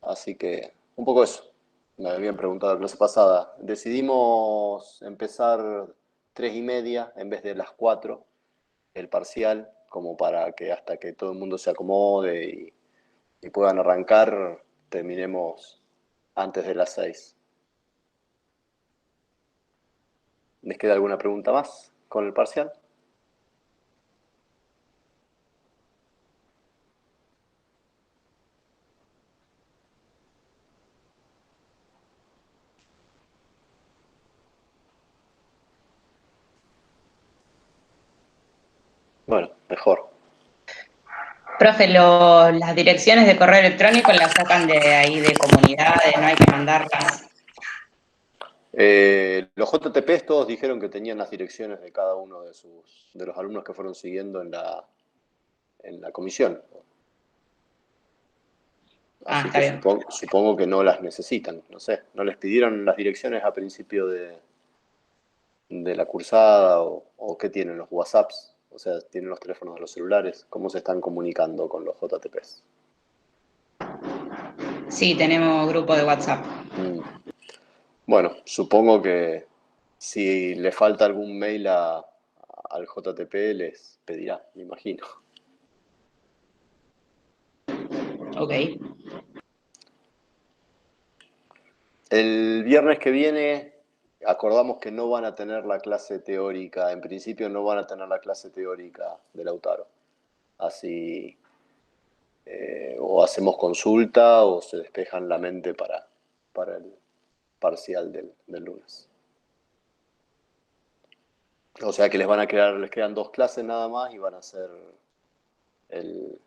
Así que un poco eso. Me habían preguntado la clase pasada. Decidimos empezar 3:30 en vez de las 4 el parcial, como para que hasta que todo el mundo se acomode y puedan arrancar, terminemos antes de las 6. ¿Les queda alguna pregunta más con el parcial? Bueno, mejor. Profe, las direcciones de correo electrónico las sacan de ahí de comunidades, no hay que mandarlas. Los JTPs todos dijeron que tenían las direcciones de cada uno de los alumnos que fueron siguiendo en la comisión. Ah, Así está que bien. supongo que no las necesitan. No sé, no les pidieron las direcciones a principio de la cursada o qué tienen los WhatsApps. O sea, tienen los teléfonos de los celulares. ¿Cómo se están comunicando con los JTPs? Sí, tenemos grupo de WhatsApp. Mm. Bueno, supongo que si le falta algún mail al JTP les pedirá, me imagino. Ok. El viernes que viene acordamos que no van a tener la clase teórica, en principio no van a tener la clase teórica de Lautaro. Así o hacemos consulta o se despejan la mente para el parcial del lunes. O sea que les quedan 2 clases nada más y van a ser el,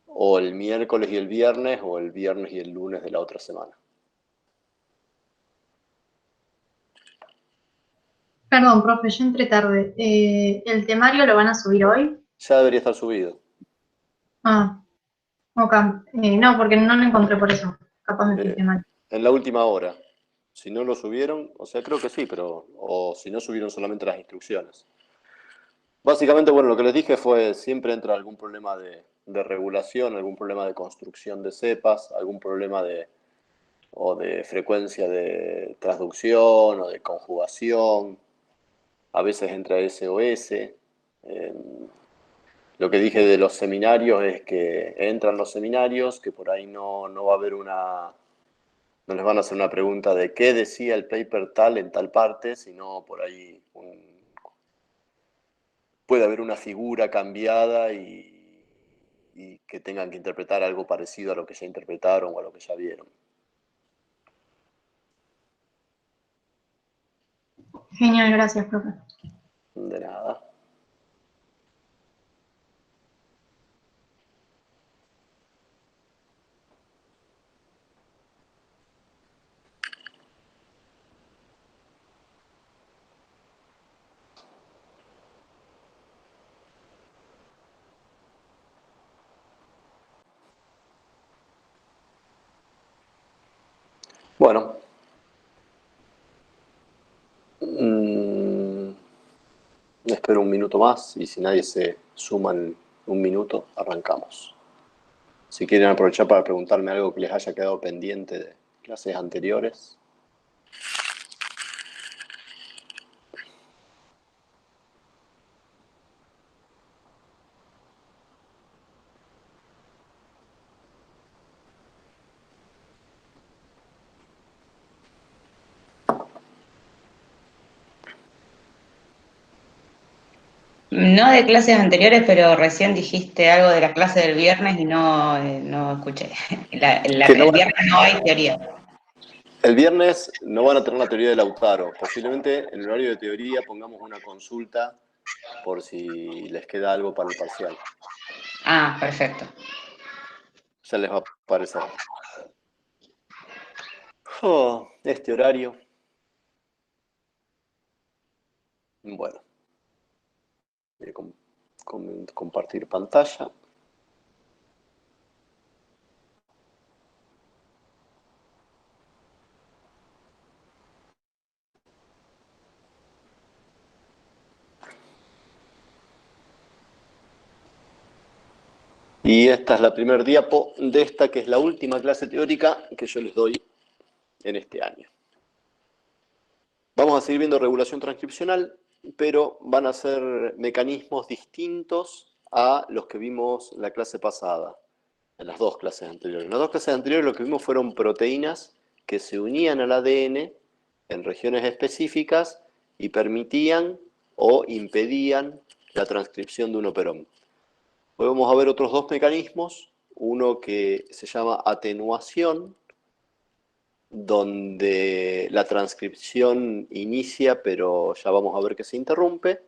o el miércoles y el viernes o el viernes y el lunes de la otra semana. Perdón, profe, yo entré tarde. ¿El temario lo van a subir hoy? Ya debería estar subido. Ah, ok. No, porque no lo encontré por eso. Capaz me Eh, fijé mal. en la última hora. Si no lo subieron, o sea, creo que sí, pero o si no subieron solamente las instrucciones. Básicamente, bueno, lo que les dije fue, siempre entra algún problema de regulación, algún problema de construcción de cepas, algún problema o de frecuencia de transducción o de conjugación, a veces entra SOS. Eh, lo que dije de los seminarios es que entran los seminarios, que por ahí no va a haber no les van a hacer una pregunta de qué decía el paper tal en tal parte, sino por ahí puede haber una figura cambiada y que tengan que interpretar algo parecido a lo que ya interpretaron o a lo que ya vieron. Genial, gracias, profe. De nada. Bueno, espero un minuto más y si nadie se suma en un minuto, arrancamos. Si quieren aprovechar para preguntarme algo que les haya quedado pendiente de clases anteriores. No de clases anteriores, pero recién dijiste algo de la clase del viernes y no escuché. Que no El viernes no hay teoría. El viernes no van a tener la teoría de Lautaro. Posiblemente en el horario de teoría pongamos una consulta por si les queda algo para el parcial. Ah, perfecto. Ya les va a aparecer. Oh, este horario. Bueno, voy a compartir pantalla. Y esta es la primera diapo de esta, que es la última clase teórica que yo les doy en este año. Vamos a seguir viendo regulación transcripcional, pero van a ser mecanismos distintos a los que vimos la clase pasada, en las dos clases anteriores. En las dos clases anteriores lo que vimos fueron proteínas que se unían al ADN en regiones específicas y permitían o impedían la transcripción de un operón. Hoy vamos a ver otros dos mecanismos, uno que se llama atenuación, donde la transcripción inicia, pero ya vamos a ver que se interrumpe,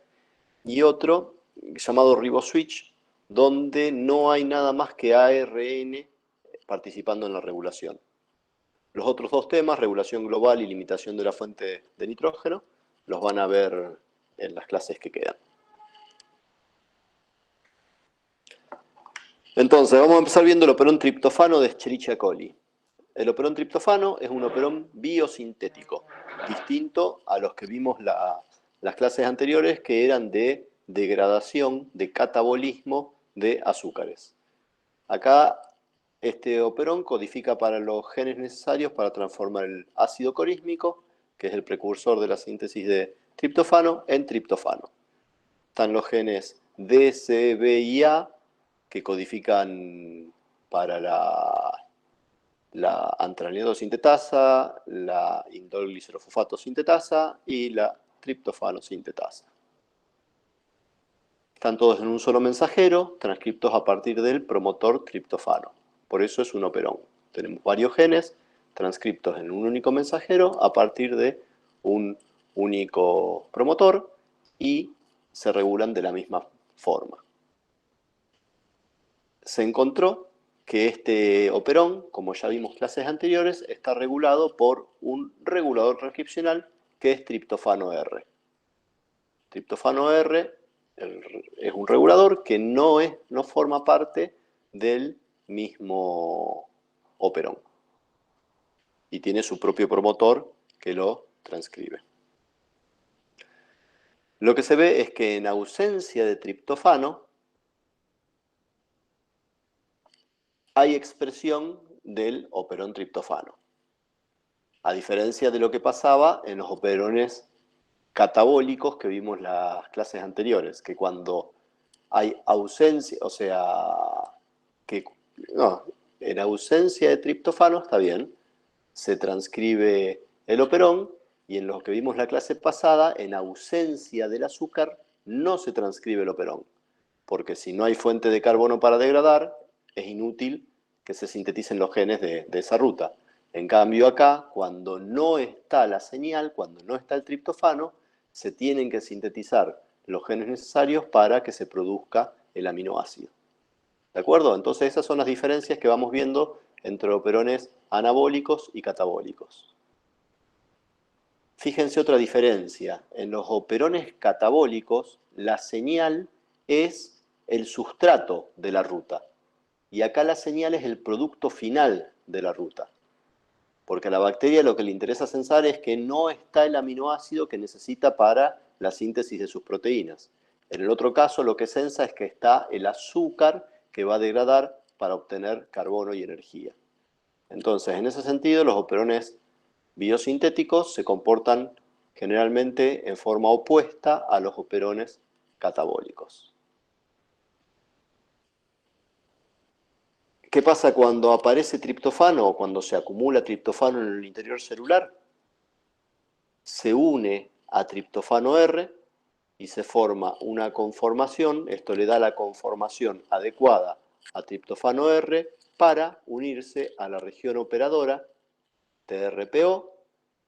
y otro llamado riboswitch, donde no hay nada más que ARN participando en la regulación. Los otros dos temas, regulación global y limitación de la fuente de nitrógeno, los van a ver en las clases que quedan. Entonces, vamos a empezar viendo el operón triptofano de Escherichia coli. El operón triptofano es un operón biosintético, distinto a los que vimos las clases anteriores, que eran de degradación, de catabolismo de azúcares. Acá, este operón codifica para los genes necesarios para transformar el ácido corísmico, que es el precursor de la síntesis de triptofano, en triptofano. Están los genes D, C, B y A, que codifican para la antranidato sintetasa, la indolglicerofosfato sintetasa y la triptofano sintetasa. Están todos en un solo mensajero, transcriptos a partir del promotor triptofano. Por eso es un operón. Tenemos varios genes transcriptos en un único mensajero a partir de un único promotor y se regulan de la misma forma. Se encontró que este operón, como ya vimos clases anteriores, está regulado por un regulador transcripcional que es triptofano R. Triptofano R es un regulador que no forma parte del mismo operón y tiene su propio promotor que lo transcribe. Lo que se ve es que en ausencia de triptofano hay expresión del operón triptofano, a diferencia de lo que pasaba en los operones catabólicos que vimos las clases anteriores, que cuando hay ausencia, o sea, que no, en ausencia de triptofano está bien, se transcribe el operón, y en lo que vimos la clase pasada, en ausencia del azúcar, no se transcribe el operón, porque si no hay fuente de carbono para degradar, es inútil que se sinteticen los genes de esa ruta. En cambio acá, cuando no está la señal, cuando no está el triptofano, se tienen que sintetizar los genes necesarios para que se produzca el aminoácido. ¿De acuerdo? Entonces esas son las diferencias que vamos viendo entre operones anabólicos y catabólicos. Fíjense otra diferencia. En los operones catabólicos, la señal es el sustrato de la ruta. Y acá la señal es el producto final de la ruta. Porque a la bacteria lo que le interesa sensar es que no está el aminoácido que necesita para la síntesis de sus proteínas. En el otro caso, lo que sensa es que está el azúcar que va a degradar para obtener carbono y energía. Entonces, en ese sentido, los operones biosintéticos se comportan generalmente en forma opuesta a los operones catabólicos. ¿Qué pasa cuando aparece triptofano o cuando se acumula triptofano en el interior celular? Se une a triptofano R y se forma una conformación, esto le da la conformación adecuada a triptofano R para unirse a la región operadora TRPO,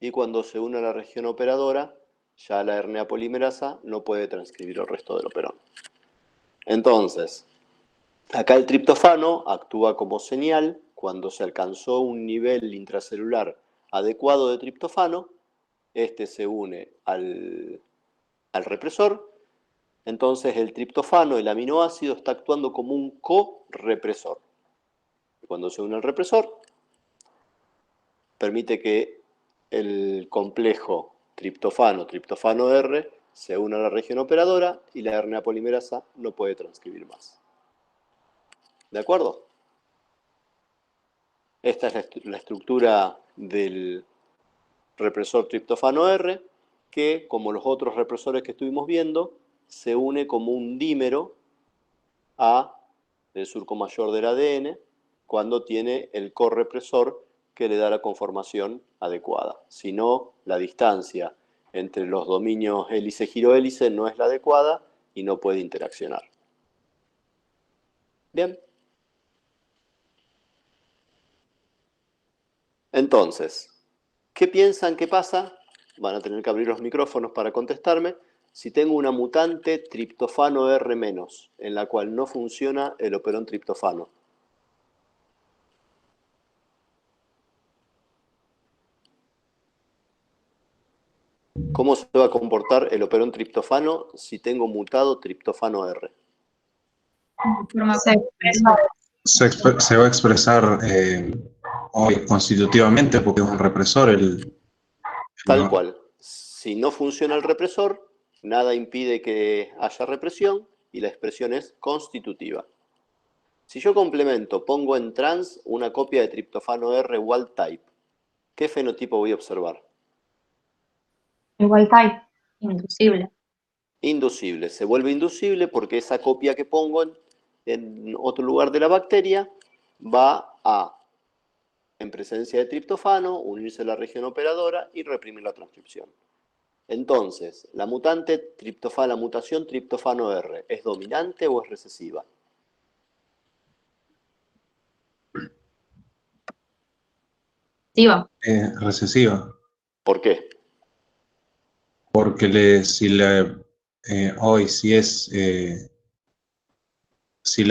y cuando se une a la región operadora, ya la RNA polimerasa no puede transcribir el resto del operón. Entonces, acá el triptofano actúa como señal cuando se alcanzó un nivel intracelular adecuado de triptofano, este se une al represor, entonces el triptofano, el aminoácido, está actuando como un co-represor. Cuando se une al represor, permite que el complejo triptofano R se une a la región operadora y la RNA polimerasa no puede transcribir más. ¿De acuerdo? Esta es la estructura del represor triptofano R, que, como los otros represores que estuvimos viendo, se une como un dímero a el surco mayor del ADN cuando tiene el correpresor que le da la conformación adecuada. Si no, la distancia entre los dominios hélice-girohélice no es la adecuada y no puede interaccionar. Bien. Entonces, ¿qué piensan que pasa? Van a tener que abrir los micrófonos para contestarme. Si tengo una mutante triptofano R-, en la cual no funciona el operón triptofano. ¿Cómo se va a comportar el operón triptofano si tengo mutado triptofano R? Se va a expresar hoy constitutivamente porque es un represor. Tal cual. Si no funciona el represor, nada impide que haya represión y la expresión es constitutiva. Si yo complemento, pongo en trans una copia de triptofano R wild type, ¿qué fenotipo voy a observar? El wild type. Inducible. Inducible. Se vuelve inducible porque esa copia que pongo en otro lugar de la bacteria va a, en presencia de triptofano, unirse a la región operadora y reprimir la transcripción. Entonces, la mutación triptofano R, ¿es dominante o es recesiva? Recesiva. ¿Por qué? Porque si le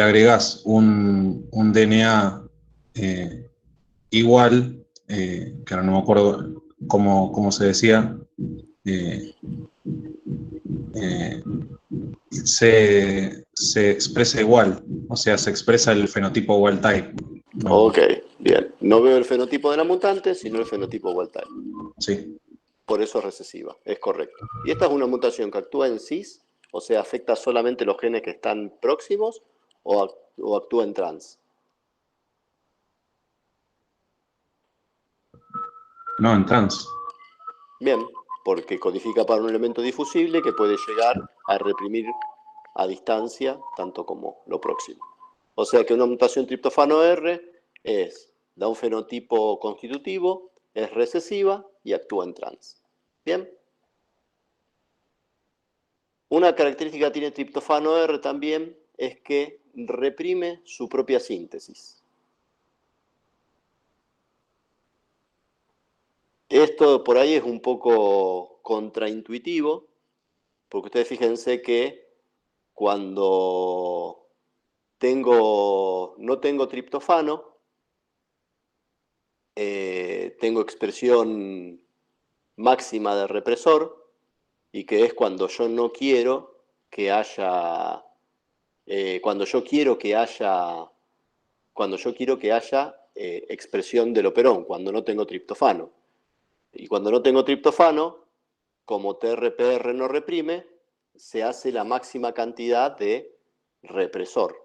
agregás un DNA igual, que ahora no me acuerdo cómo se decía, se expresa igual, o sea, se expresa el fenotipo wild type. No. Ok, bien. No veo el fenotipo de la mutante, sino el fenotipo wild type. Sí. Por eso es recesiva, es correcto. Y esta es una mutación que actúa en cis, o sea, afecta solamente los genes que están próximos, o actúa en trans. No, en trans. Bien, porque codifica para un elemento difusible que puede llegar a reprimir a distancia tanto como lo próximo. O sea que una mutación triptofano R da un fenotipo constitutivo, es recesiva y actúa en trans. Bien. Una característica que tiene triptofano R también es que reprime su propia síntesis. Esto por ahí es un poco contraintuitivo, porque ustedes fíjense que cuando no tengo triptofano, tengo expresión máxima de represor, y que es cuando yo no quiero que haya, expresión del operón, cuando no tengo triptofano. Y cuando no tengo triptofano, como TRPR no reprime, se hace la máxima cantidad de represor.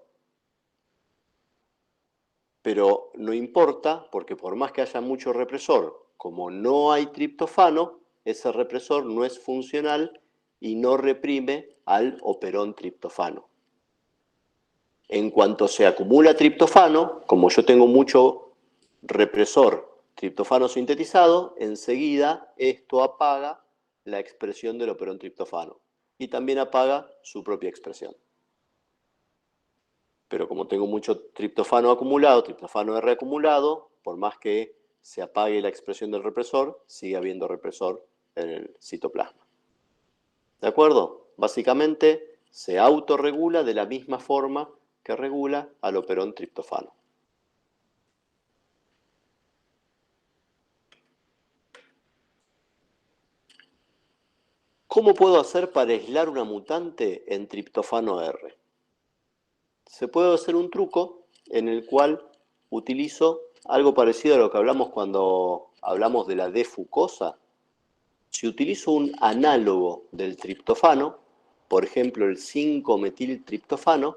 Pero no importa, porque por más que haya mucho represor, como no hay triptofano, ese represor no es funcional y no reprime al operón triptofano. En cuanto se acumula triptofano, como yo tengo mucho represor triptofano sintetizado, enseguida esto apaga la expresión del operón triptofano y también apaga su propia expresión. Pero como tengo mucho triptofano acumulado, triptofano R acumulado, por más que se apague la expresión del represor, sigue habiendo represor en el citoplasma. ¿De acuerdo? Básicamente se autorregula de la misma forma que regula al operón triptofano. ¿Cómo puedo hacer para aislar una mutante en triptofano R? Se puede hacer un truco en el cual utilizo algo parecido a lo que hablamos cuando hablamos de la D-fucosa. Si utilizo un análogo del triptofano, por ejemplo el 5-metiltriptofano,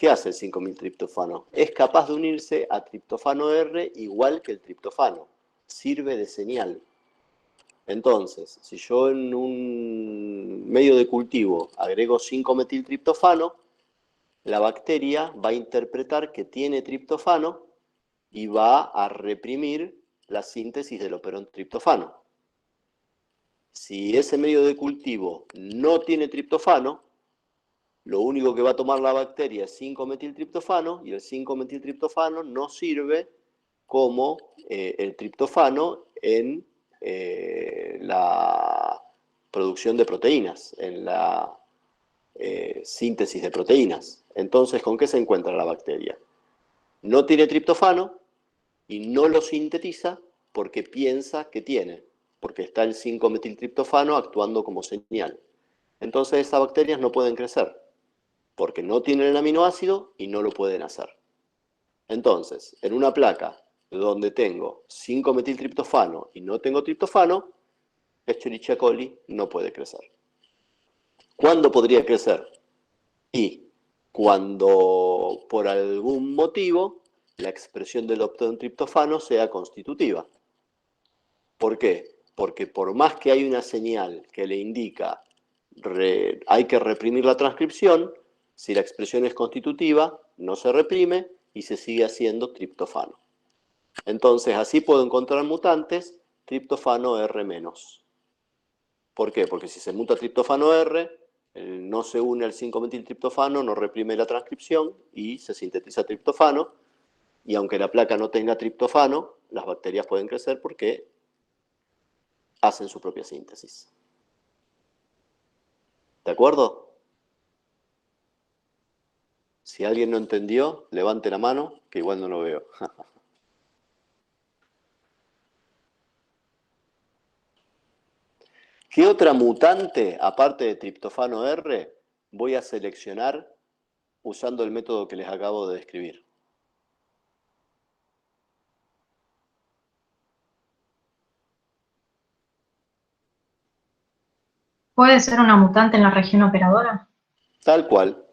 ¿qué hace el 5-metiltriptofano? Es capaz de unirse a triptofano R igual que el triptofano. Sirve de señal. Entonces, si yo en un medio de cultivo agrego 5-metiltriptofano, la bacteria va a interpretar que tiene triptofano y va a reprimir la síntesis del operón triptofano. Si ese medio de cultivo no tiene triptofano, lo único que va a tomar la bacteria es 5-metiltriptofano y el 5-metiltriptofano no sirve como el triptofano en la producción de proteínas, en la síntesis de proteínas. Entonces, ¿con qué se encuentra la bacteria? No tiene triptofano y no lo sintetiza porque piensa que tiene, porque está el 5-metiltriptofano actuando como señal. Entonces, esas bacterias no pueden crecer, porque no tienen el aminoácido y no lo pueden hacer. Entonces, en una placa donde tengo 5-metiltriptofano y no tengo triptofano, Escherichia coli no puede crecer. ¿Cuándo podría crecer? Y cuando por algún motivo la expresión del operón triptofano sea constitutiva. ¿Por qué? Porque por más que hay una señal que le indica hay que reprimir la transcripción, si la expresión es constitutiva, no se reprime y se sigue haciendo triptofano. Entonces, así puedo encontrar mutantes triptofano R-. ¿Por qué? Porque si se muta triptofano R, no se une al 5-metiltriptofano, no reprime la transcripción y se sintetiza triptofano. Y aunque la placa no tenga triptofano, las bacterias pueden crecer porque hacen su propia síntesis. ¿De acuerdo? Si alguien no entendió, levante la mano, que igual no lo veo. ¿Qué otra mutante, aparte de triptofano R, voy a seleccionar usando el método que les acabo de describir? ¿Puede ser una mutante en la región operadora? Tal cual.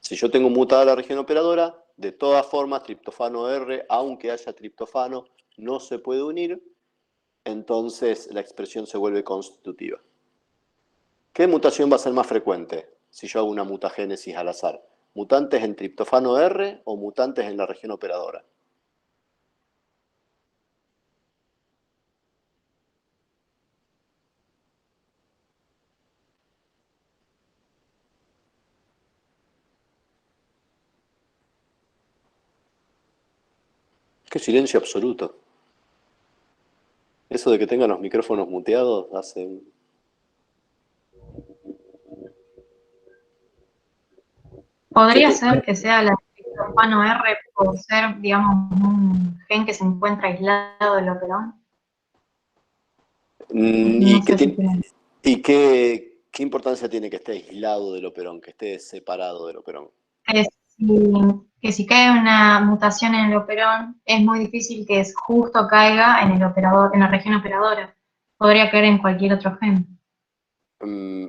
Si yo tengo mutada la región operadora, de todas formas, triptofano R, aunque haya triptofano, no se puede unir, entonces la expresión se vuelve constitutiva. ¿Qué mutación va a ser más frecuente si yo hago una mutagénesis al azar? ¿Mutantes en triptofano R o mutantes en la región operadora? ¡Qué silencio absoluto! Eso de que tengan los micrófonos muteados hace un... ¿Podría ser que sea la triptofano R por ser, digamos, un gen que se encuentra aislado del operón? ¿Y, No sé si tiene. qué importancia tiene que esté aislado del operón, que esté separado del operón? Que si cae una mutación en el operón, es muy difícil que justo caiga en el operador, en la región operadora. Podría caer en cualquier otro gen.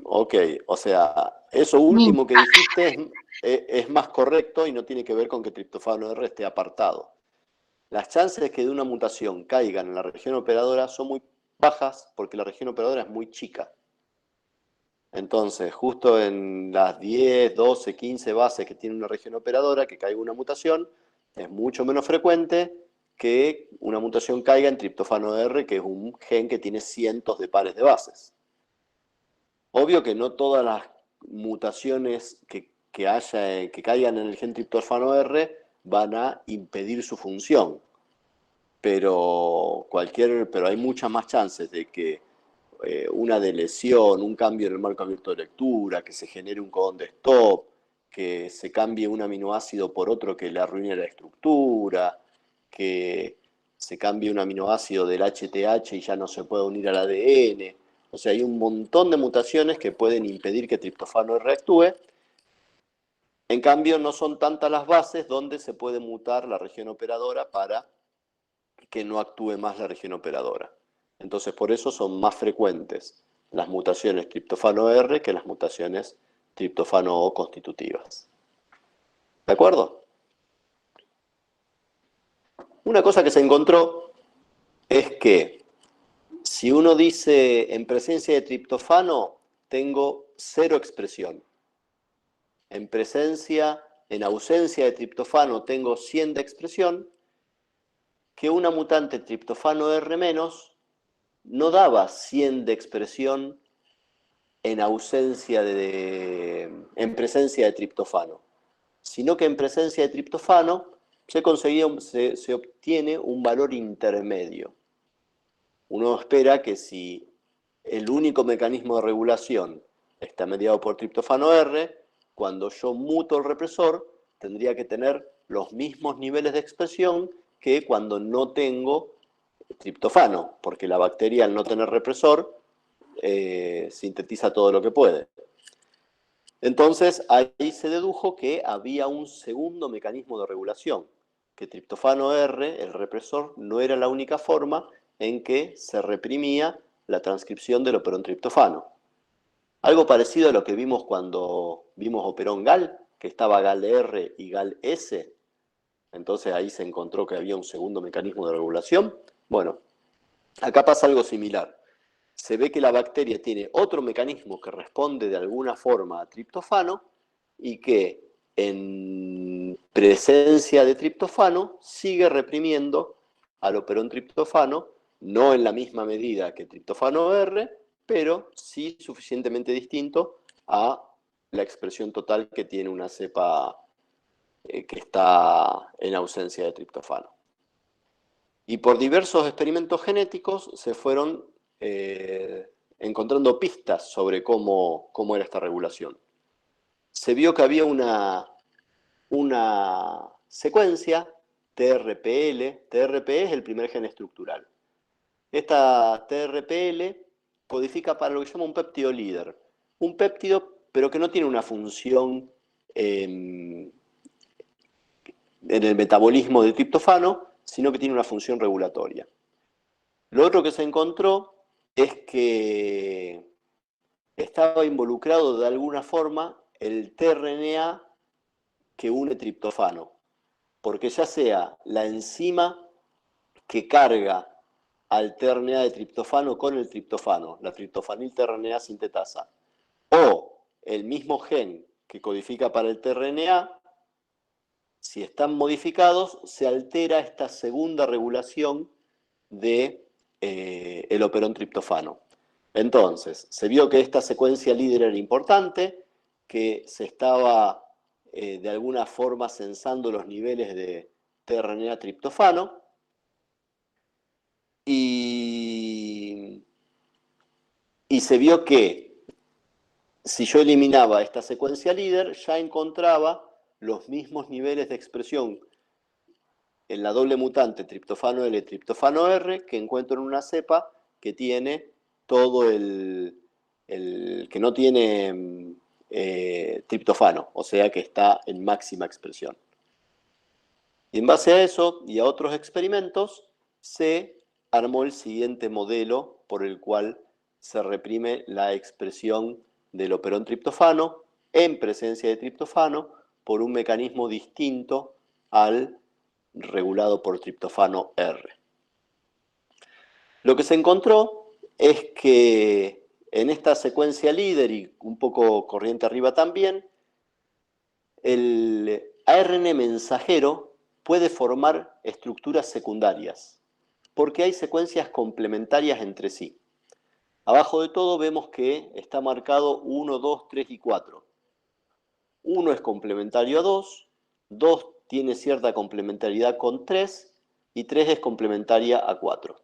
Ok, o sea, eso último que dijiste es más correcto y no tiene que ver con que triptofano R esté apartado. Las chances de que de una mutación caigan en la región operadora son muy bajas porque la región operadora es muy chica. Entonces, justo en las 10, 12, 15 bases que tiene una región operadora, que caiga una mutación, es mucho menos frecuente que una mutación caiga en triptofano R, que es un gen que tiene cientos de pares de bases. Obvio que no todas las mutaciones que caigan en el gen triptofano R van a impedir su función, pero hay muchas más chances de que una delesión, un cambio en el marco abierto de lectura, que se genere un codón de stop, que se cambie un aminoácido por otro que le arruine la estructura, que se cambie un aminoácido del HTH y ya no se pueda unir al ADN. O sea, hay un montón de mutaciones que pueden impedir que triptofano R actúe. En cambio, no son tantas las bases donde se puede mutar la región operadora para que no actúe más la región operadora. Entonces, por eso son más frecuentes las mutaciones triptofano R que las mutaciones triptofano O constitutivas. ¿De acuerdo? Una cosa que se encontró es que si uno dice en presencia de triptofano, tengo 0 expresión. En ausencia de triptofano, tengo 100 de expresión, que una mutante triptofano R- no daba 100 de expresión en presencia de triptofano, sino que en presencia de triptofano se obtiene un valor intermedio. Uno espera que si el único mecanismo de regulación está mediado por triptofano R, cuando yo muto el represor, tendría que tener los mismos niveles de expresión que cuando no tengo triptofano, porque la bacteria al no tener represor sintetiza todo lo que puede. Entonces ahí se dedujo que había un segundo mecanismo de regulación, que triptofano R, el represor, no era la única forma en que se reprimía la transcripción del operón triptofano. Algo parecido a lo que vimos cuando vimos operón GAL, que estaba GAL-R y GAL-S. Entonces ahí se encontró que había un segundo mecanismo de regulación. Bueno, acá pasa algo similar. Se ve que la bacteria tiene otro mecanismo que responde de alguna forma a triptofano y que en presencia de triptofano sigue reprimiendo al operón triptofano, no en la misma medida que triptofano R, pero sí suficientemente distinto a la expresión total que tiene una cepa que está en ausencia de triptofano. Y por diversos experimentos genéticos se fueron encontrando pistas sobre cómo era esta regulación. Se vio que había una secuencia TRPL. TRP es el primer gen estructural. Esta TRPL codifica para lo que se llama un péptido líder. Un péptido, pero que no tiene una función en el metabolismo de triptofano, sino que tiene una función regulatoria. Lo otro que se encontró es que estaba involucrado de alguna forma el tRNA que une triptofano, porque ya sea la enzima que carga al tRNA de triptofano con el triptofano, la triptofanil tRNA sintetasa, o el mismo gen que codifica para el tRNA, si están modificados, se altera esta segunda regulación de el operón triptofano. Entonces, se vio que esta secuencia líder era importante, que se estaba de alguna forma censando los niveles de tRNA triptofano, y se vio que si yo eliminaba esta secuencia líder, ya encontraba los mismos niveles de expresión en la doble mutante triptofano L, triptofano R, que encuentro en una cepa que tiene todo que no tiene triptofano, o sea que está en máxima expresión. Y en base a eso y a otros experimentos, se armó el siguiente modelo por el cual se reprime la expresión del operón triptofano en presencia de triptofano por un mecanismo distinto al regulado por triptofano R. Lo que se encontró es que en esta secuencia líder y un poco corriente arriba también, el ARN mensajero puede formar estructuras secundarias, porque hay secuencias complementarias entre sí. Abajo de todo vemos que está marcado 1, 2, 3 y 4. 1 es complementario a 2, 2 tiene cierta complementariedad con 3 y 3 es complementaria a 4.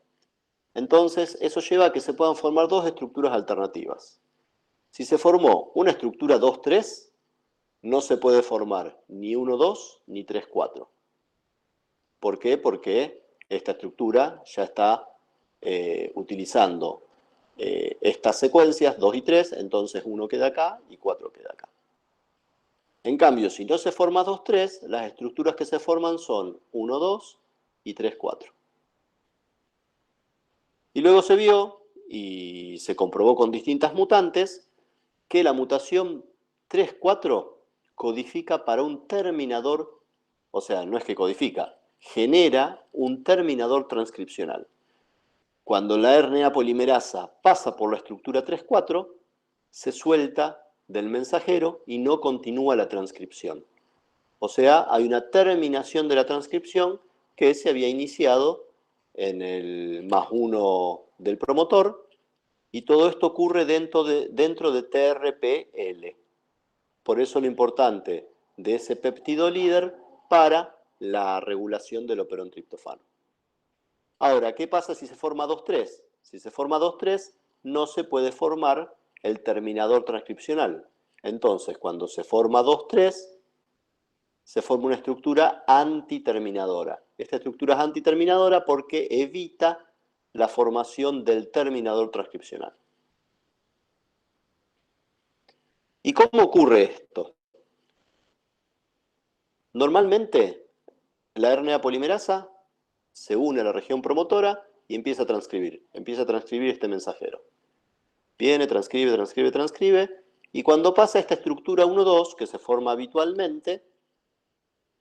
Entonces, eso lleva a que se puedan formar dos estructuras alternativas. Si se formó una estructura 2-3, no se puede formar ni 1-2 ni 3-4. ¿Por qué? Porque esta estructura ya está utilizando estas secuencias 2 y 3, entonces 1 queda acá y 4 queda acá. En cambio, si no se forma 2-3, las estructuras que se forman son 1-2 y 3-4. Y luego se vio, y se comprobó con distintas mutantes, que la mutación 3-4 codifica para un terminador, o sea, no es que codifica, genera un terminador transcripcional. Cuando la RNA polimerasa pasa por la estructura 3,4, se suelta del mensajero y no continúa la transcripción. O sea, hay una terminación de la transcripción que se había iniciado en el +1 del promotor, y todo esto ocurre dentro de TRPL. Por eso lo importante de ese péptido líder para la regulación del operón triptofano. Ahora, ¿qué pasa si se forma 2,3? Si se forma 2,3, no se puede formar el terminador transcripcional. Entonces, cuando se forma 2,3, se forma una estructura antiterminadora. Esta estructura es antiterminadora porque evita la formación del terminador transcripcional. ¿Y cómo ocurre esto? Normalmente, la RNA polimerasa se une a la región promotora y empieza a transcribir este mensajero. Viene, transcribe, transcribe, transcribe, y cuando pasa esta estructura 1,2, que se forma habitualmente,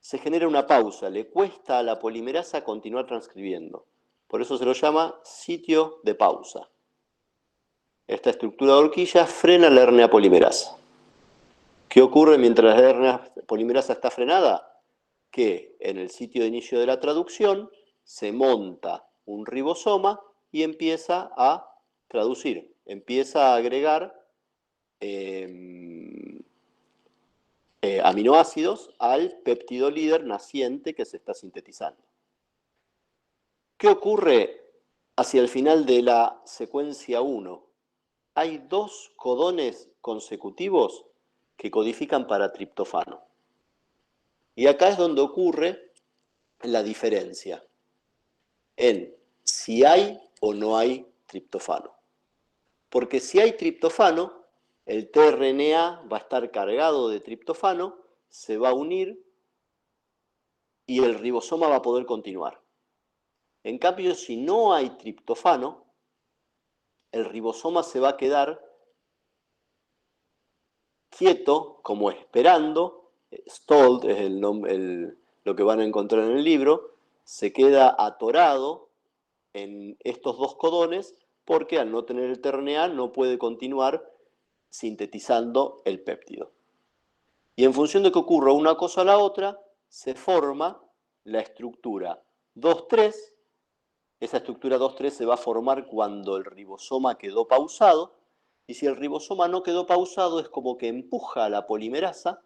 se genera una pausa, le cuesta a la polimerasa continuar transcribiendo. Por eso se lo llama sitio de pausa. Esta estructura de horquilla frena la RNA polimerasa. ¿Qué ocurre mientras la RNA polimerasa está frenada? Que en el sitio de inicio de la traducción se monta un ribosoma y empieza a traducir, empieza a agregar aminoácidos al péptido líder naciente que se está sintetizando. ¿Qué ocurre hacia el final de la secuencia 1? Hay 2 codones consecutivos que codifican para triptofano. Y acá es donde ocurre la diferencia en si hay o no hay triptofano. Porque si hay triptofano, el tRNA va a estar cargado de triptofano, se va a unir y el ribosoma va a poder continuar. En cambio, si no hay triptofano, el ribosoma se va a quedar quieto, como esperando. Stalled es lo que van a encontrar en el libro. Se queda atorado en estos 2 codones porque al no tener el tRNA no puede continuar sintetizando el péptido. Y en función de que ocurra una cosa a la otra, se forma la estructura 2,3. Esa estructura 2,3 se va a formar cuando el ribosoma quedó pausado, y si el ribosoma no quedó pausado es como que empuja a la polimerasa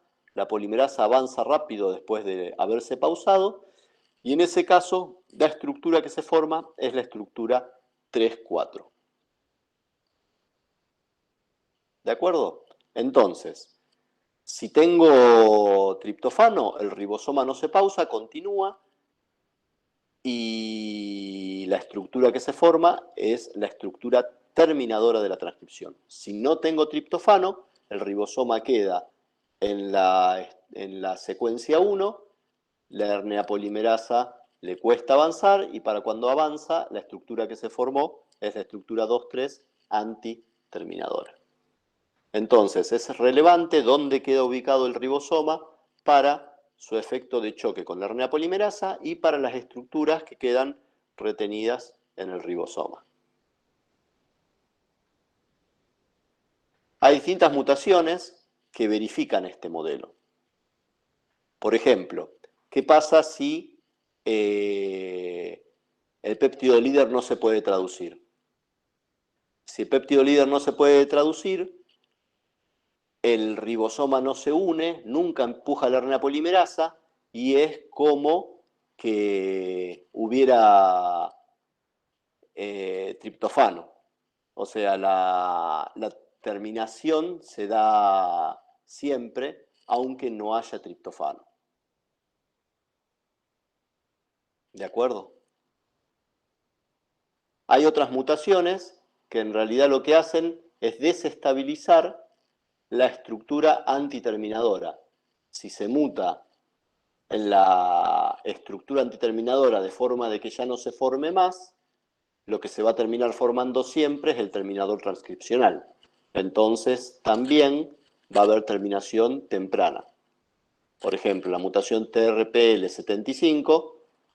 avanza rápido después de haberse pausado, y en ese caso la estructura que se forma es la estructura 3,4. ¿De acuerdo? Entonces, si tengo triptofano, el ribosoma no se pausa, continúa, y la estructura que se forma es la estructura terminadora de la transcripción. Si no tengo triptofano, el ribosoma queda en la secuencia 1, la RNA polimerasa le cuesta avanzar, y para cuando avanza, la estructura que se formó es la estructura 2,3 antiterminadora. Entonces, es relevante dónde queda ubicado el ribosoma para su efecto de choque con la RNA polimerasa y para las estructuras que quedan retenidas en el ribosoma. Hay distintas mutaciones que verifican este modelo. Por ejemplo, ¿qué pasa si el péptido líder no se puede traducir? Si el péptido líder no se puede traducir, el ribosoma no se une, nunca empuja la RNA polimerasa, y es como que hubiera triptofano. O sea, la terminación se da siempre, aunque no haya triptofano. ¿De acuerdo? Hay otras mutaciones que en realidad lo que hacen es desestabilizar la estructura antiterminadora. Si se muta en la estructura antiterminadora de forma de que ya no se forme más, lo que se va a terminar formando siempre es el terminador transcripcional. Entonces también va a haber terminación temprana. Por ejemplo, la mutación TRPL75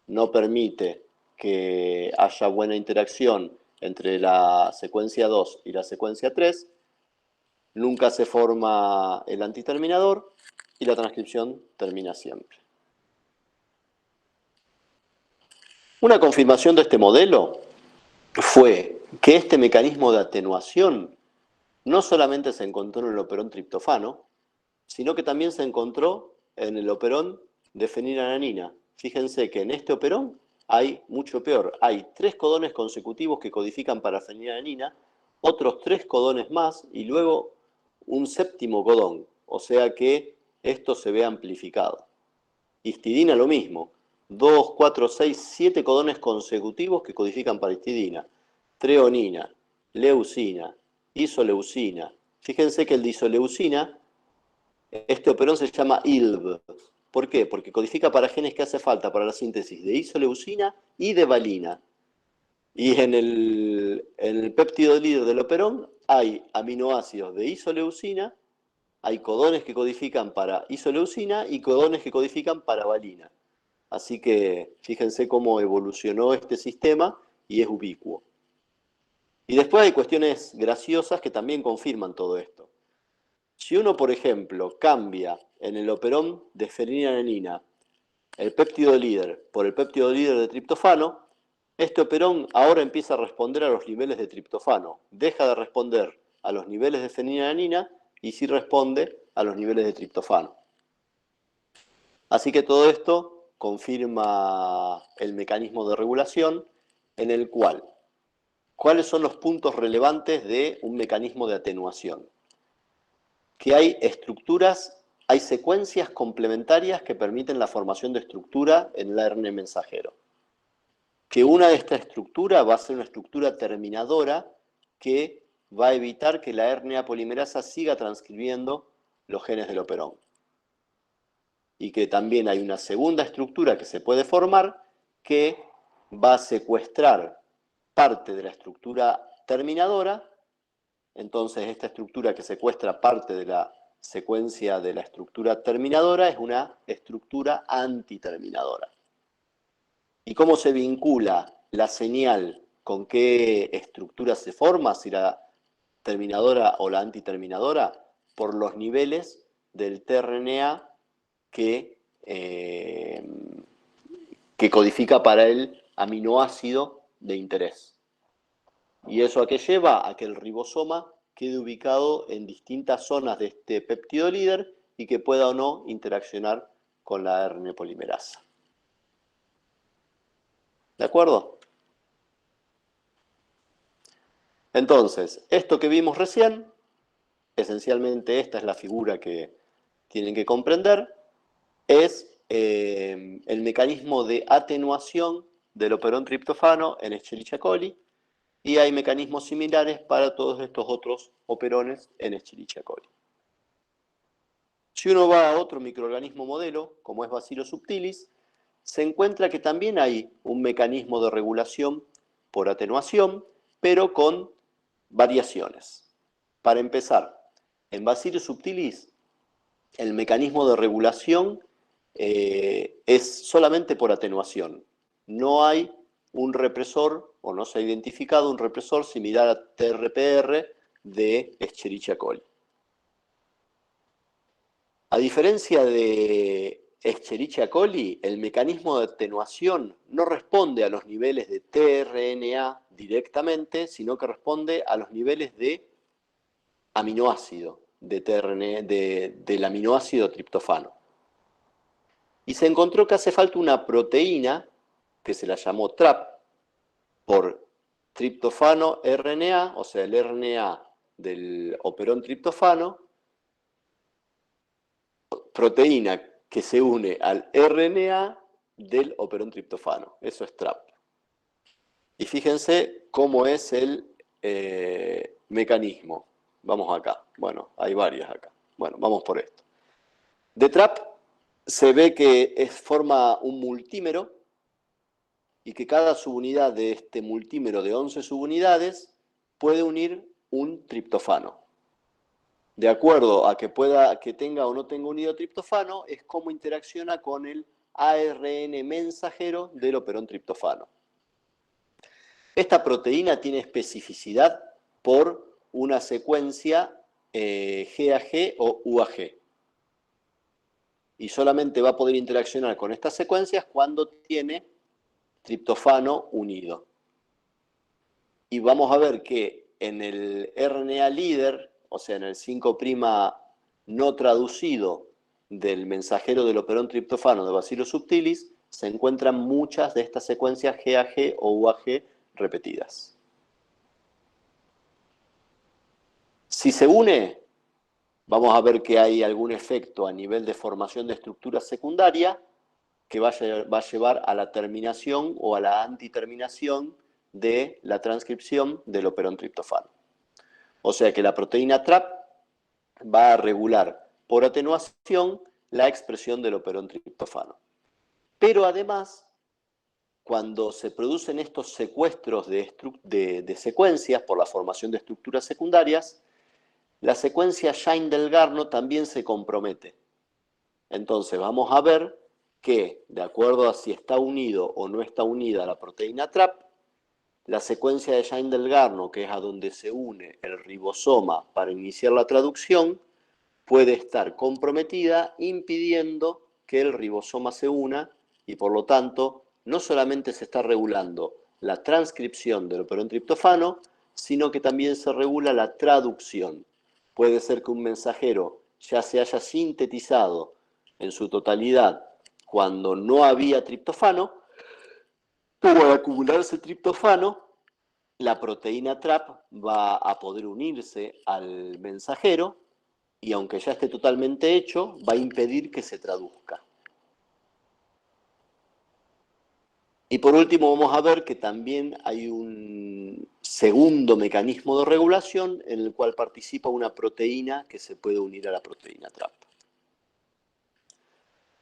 no permite que haya buena interacción entre la secuencia 2 y la secuencia 3, nunca se forma el antiterminador y la transcripción termina siempre. Una confirmación de este modelo fue que este mecanismo de atenuación no solamente se encontró en el operón triptofano, sino que también se encontró en el operón de fenilalanina. Fíjense que en este operón hay mucho peor. Hay 3 codones consecutivos que codifican para fenilalanina, otros 3 codones más y luego un 7º codón. O sea que esto se ve amplificado. Histidina lo mismo. 2, 4, 6, 7 codones consecutivos que codifican para histidina. Treonina, leucina, isoleucina. Fíjense que el de isoleucina, este operón se llama ILV. ¿Por qué? Porque codifica para genes que hace falta para la síntesis de isoleucina y de valina. Y en el péptido líder del operón hay aminoácidos de isoleucina, hay codones que codifican para isoleucina y codones que codifican para valina. Así que fíjense cómo evolucionó este sistema y es ubicuo. Y después hay cuestiones graciosas que también confirman todo esto. Si uno, por ejemplo, cambia en el operón de fenilalanina el péptido líder por el péptido líder de triptofano, este operón ahora empieza a responder a los niveles de triptofano. Deja de responder a los niveles de fenilalanina y sí responde a los niveles de triptofano. Así que todo esto confirma el mecanismo de regulación en el cual, ¿cuáles son los puntos relevantes de un mecanismo de atenuación? Que hay estructuras, hay secuencias complementarias que permiten la formación de estructura en el ARN mensajero. Que una de estas estructuras va a ser una estructura terminadora que va a evitar que la RNA polimerasa siga transcribiendo los genes del operón. Y que también hay una segunda estructura que se puede formar que va a secuestrar parte de la estructura terminadora. Entonces esta estructura que secuestra parte de la secuencia de la estructura terminadora es una estructura antiterminadora. ¿Y cómo se vincula la señal con qué estructura se forma, si la terminadora o la antiterminadora? Por los niveles del tRNA que codifica para el aminoácido de interés. ¿Y eso a qué lleva? A que el ribosoma quede ubicado en distintas zonas de este péptido líder y que pueda o no interaccionar con la RNA polimerasa. ¿De acuerdo? Entonces, esto que vimos recién, esencialmente esta es la figura que tienen que comprender, es el mecanismo de atenuación del operón triptofano en Escherichia coli, y hay mecanismos similares para todos estos otros operones en Escherichia coli. Si uno va a otro microorganismo modelo, como es Bacillus subtilis, se encuentra que también hay un mecanismo de regulación por atenuación, pero con variaciones. Para empezar, en Bacillus subtilis, el mecanismo de regulación es solamente por atenuación. No hay un represor, o no se ha identificado un represor similar a TRPR de Escherichia coli. A diferencia de Escherichia coli, el mecanismo de atenuación no responde a los niveles de tRNA directamente, sino que responde a los niveles de aminoácido, del aminoácido triptofano. Y se encontró que hace falta una proteína, que se la llamó TRAP, por triptofano RNA, o sea, el RNA del operón triptofano, proteína que se une al RNA del operón triptofano. Eso es TRAP. Y fíjense cómo es el mecanismo. Vamos acá. Bueno, hay varias acá. Bueno, vamos por esto. De TRAP se ve que forma un multímero y que cada subunidad de este multímero de 11 subunidades puede unir un triptofano. de acuerdo a que tenga o no tenga unido triptofano, es cómo interacciona con el ARN mensajero del operón triptofano. Esta proteína tiene especificidad por una secuencia GAG o UAG. Y solamente va a poder interaccionar con estas secuencias cuando tiene triptofano unido. Y vamos a ver que en el RNA líder, o sea, en el 5' no traducido del mensajero del operón triptofano de Bacillus subtilis, se encuentran muchas de estas secuencias GAG o UAG repetidas. Si se une, vamos a ver que hay algún efecto a nivel de formación de estructura secundaria que va a llevar a la terminación o a la antiterminación de la transcripción del operón triptofano. O sea que la proteína TRAP va a regular por atenuación la expresión del operón triptofano. Pero además, cuando se producen estos secuestros de secuencias por la formación de estructuras secundarias, la secuencia Shine-Delgarno también se compromete. Entonces vamos a ver que, de acuerdo a si está unido o no está unida la proteína TRAP, la secuencia de Shine-Delgarno, que es a donde se une el ribosoma para iniciar la traducción, puede estar comprometida impidiendo que el ribosoma se una y por lo tanto no solamente se está regulando la transcripción del operón triptofano, sino que también se regula la traducción. Puede ser que un mensajero ya se haya sintetizado en su totalidad cuando no había triptofano, pero al acumularse triptofano, la proteína TRAP va a poder unirse al mensajero y aunque ya esté totalmente hecho, va a impedir que se traduzca. Y por último vamos a ver que también hay un segundo mecanismo de regulación en el cual participa una proteína que se puede unir a la proteína TRAP.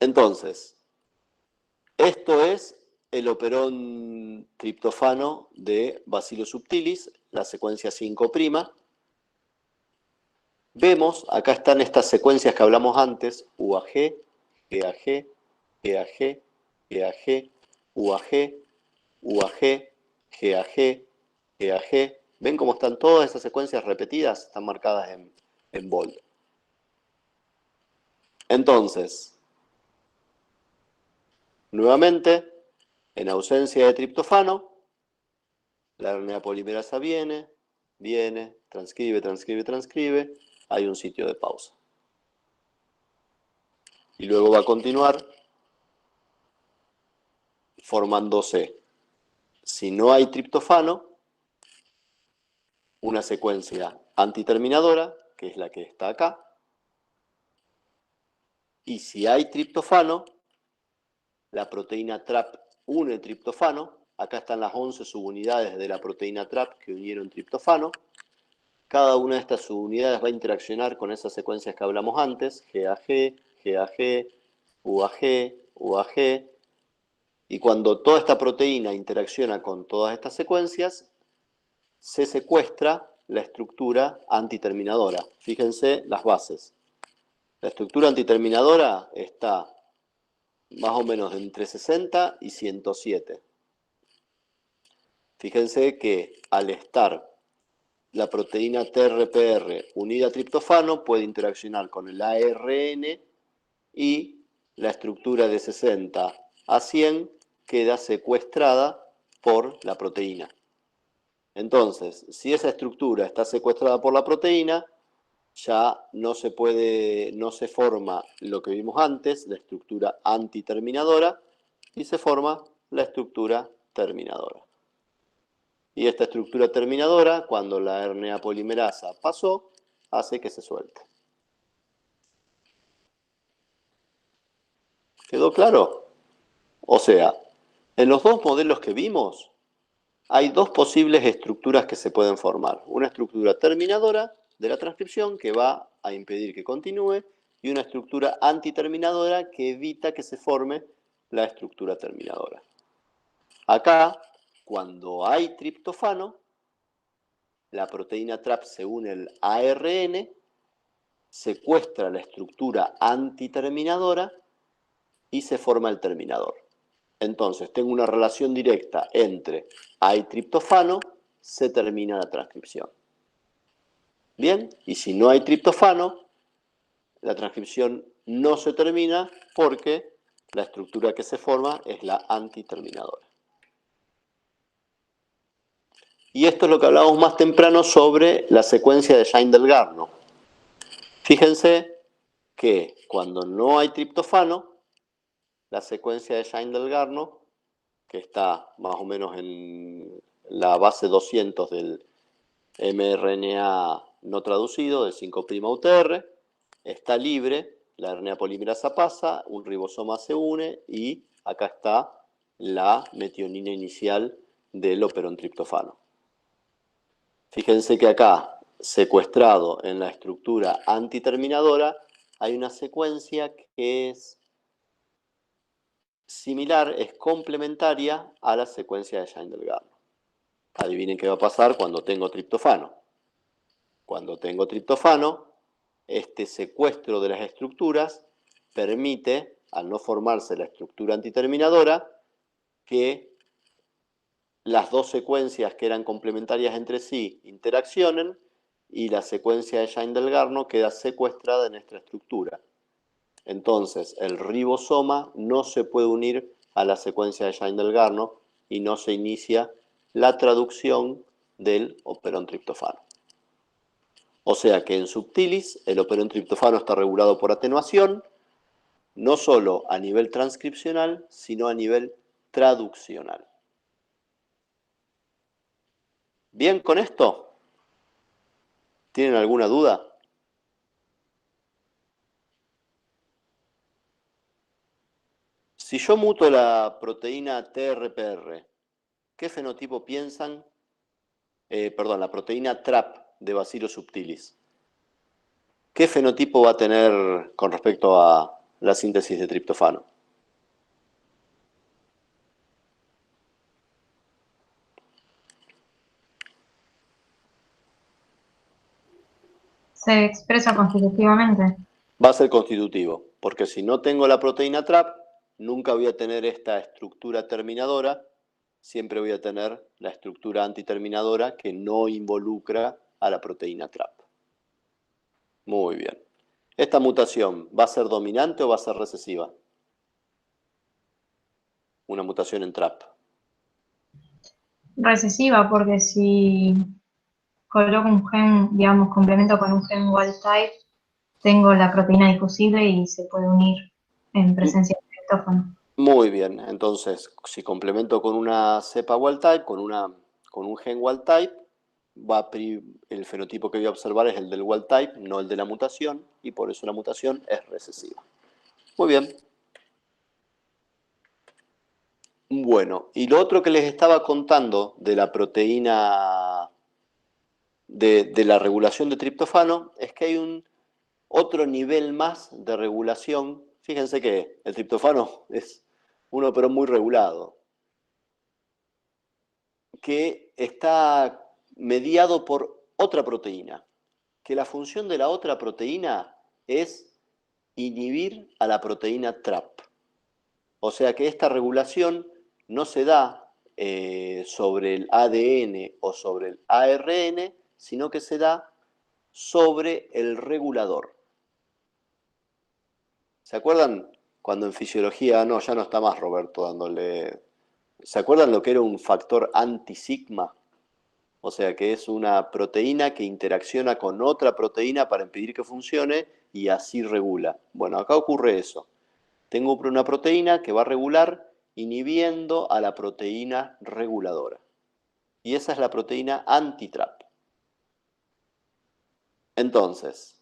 Entonces, esto es el operón triptofano de Bacillus subtilis, la secuencia 5'. Vemos, acá están estas secuencias que hablamos antes, UAG, GAG, GAG, GAG, UAG, UAG, GAG, GAG. ¿Ven cómo están todas esas secuencias repetidas? Están marcadas en bold. Entonces, nuevamente, en ausencia de triptofano, la RNA polimerasa viene, transcribe, transcribe, transcribe, hay un sitio de pausa. Y luego va a continuar formándose, si no hay triptofano, una secuencia antiterminadora, que es la que está acá, y si hay triptofano, la proteína TRAP une triptofano, acá están las 11 subunidades de la proteína TRAP que unieron triptofano, cada una de estas subunidades va a interaccionar con esas secuencias que hablamos antes, GAG, GAG, UAG, UAG, y cuando toda esta proteína interacciona con todas estas secuencias, se secuestra la estructura antiterminadora. Fíjense las bases. La estructura antiterminadora está más o menos entre 60 y 107. Fíjense que al estar la proteína TRPR unida a triptofano puede interaccionar con el ARN y la estructura de 60 a 100 queda secuestrada por la proteína. Entonces, si esa estructura está secuestrada por la proteína, ya no se forma lo que vimos antes, la estructura antiterminadora, y se forma la estructura terminadora. Y esta estructura terminadora, cuando la RNA polimerasa pasó, hace que se suelte. ¿Quedó claro? O sea, en los dos modelos que vimos, hay dos posibles estructuras que se pueden formar. Una estructura terminadora de la transcripción que va a impedir que continúe y una estructura antiterminadora que evita que se forme la estructura terminadora. Acá, cuando hay triptofano, la proteína TRAP se une al ARN secuestra la estructura antiterminadora y se forma el terminador. Entonces, tengo una relación directa entre hay triptofano, se termina la transcripción. Bien, y si no hay triptofano, la transcripción no se termina porque la estructura que se forma es la antiterminadora. Y esto es lo que hablábamos más temprano sobre la secuencia de Shine-Delgarno. Fíjense que cuando no hay triptofano, la secuencia de Shine-Delgarno, que está más o menos en la base 200 del mRNA no traducido, del 5' UTR, está libre, la RNA polimerasa pasa, un ribosoma se une y acá está la metionina inicial del operón triptofano. Fíjense que acá, secuestrado en la estructura antiterminadora, hay una secuencia que es similar, es complementaria a la secuencia de Shine-Delgarno. Adivinen qué va a pasar cuando tengo triptofano. Cuando tengo triptofano, este secuestro de las estructuras permite, al no formarse la estructura antiterminadora, que las dos secuencias que eran complementarias entre sí interaccionen y la secuencia de Shine-Delgarno queda secuestrada en esta estructura. Entonces, el ribosoma no se puede unir a la secuencia de Shine-Delgarno y no se inicia la traducción del operón triptofano. O sea que en subtilis el operón triptofano está regulado por atenuación, no solo a nivel transcripcional, sino a nivel traduccional. ¿Bien con esto? ¿Tienen alguna duda? Si yo muto la proteína TRPR, ¿qué fenotipo piensan? La proteína TRAP de Bacillus subtilis. ¿Qué fenotipo va a tener con respecto a la síntesis de triptofano? Se expresa constitutivamente. Va a ser constitutivo, porque si no tengo la proteína TRAP, nunca voy a tener esta estructura terminadora, siempre voy a tener la estructura antiterminadora que no involucra a la proteína TRAP. Muy bien. ¿Esta mutación va a ser dominante o va a ser recesiva? Una mutación en TRAP. Recesiva, porque si coloco un gen, digamos, complemento con un gen wild type, tengo la proteína difusible y se puede unir en presencia de triptófano. Muy bien, entonces si complemento con una cepa wild type, con un gen wild type, el fenotipo que voy a observar es el del wild type, no el de la mutación, y por eso la mutación es recesiva. Muy bien. Bueno, y lo otro que les estaba contando de la proteína, de la regulación de triptofano, es que hay otro nivel más de regulación. Fíjense que el triptofano es un operón muy regulado, que está mediado por otra proteína, que la función de la otra proteína es inhibir a la proteína TRAP. O sea que esta regulación no se da sobre el ADN o sobre el ARN, sino que se da sobre el regulador. ¿Se acuerdan cuando en fisiología, no, ya no está más Roberto dándole... ¿Se acuerdan lo que era un factor anti-sigma? O sea que es una proteína que interacciona con otra proteína para impedir que funcione y así regula. Bueno, acá ocurre eso. Tengo una proteína que va a regular inhibiendo a la proteína reguladora. Y esa es la proteína anti-TRAP. Entonces,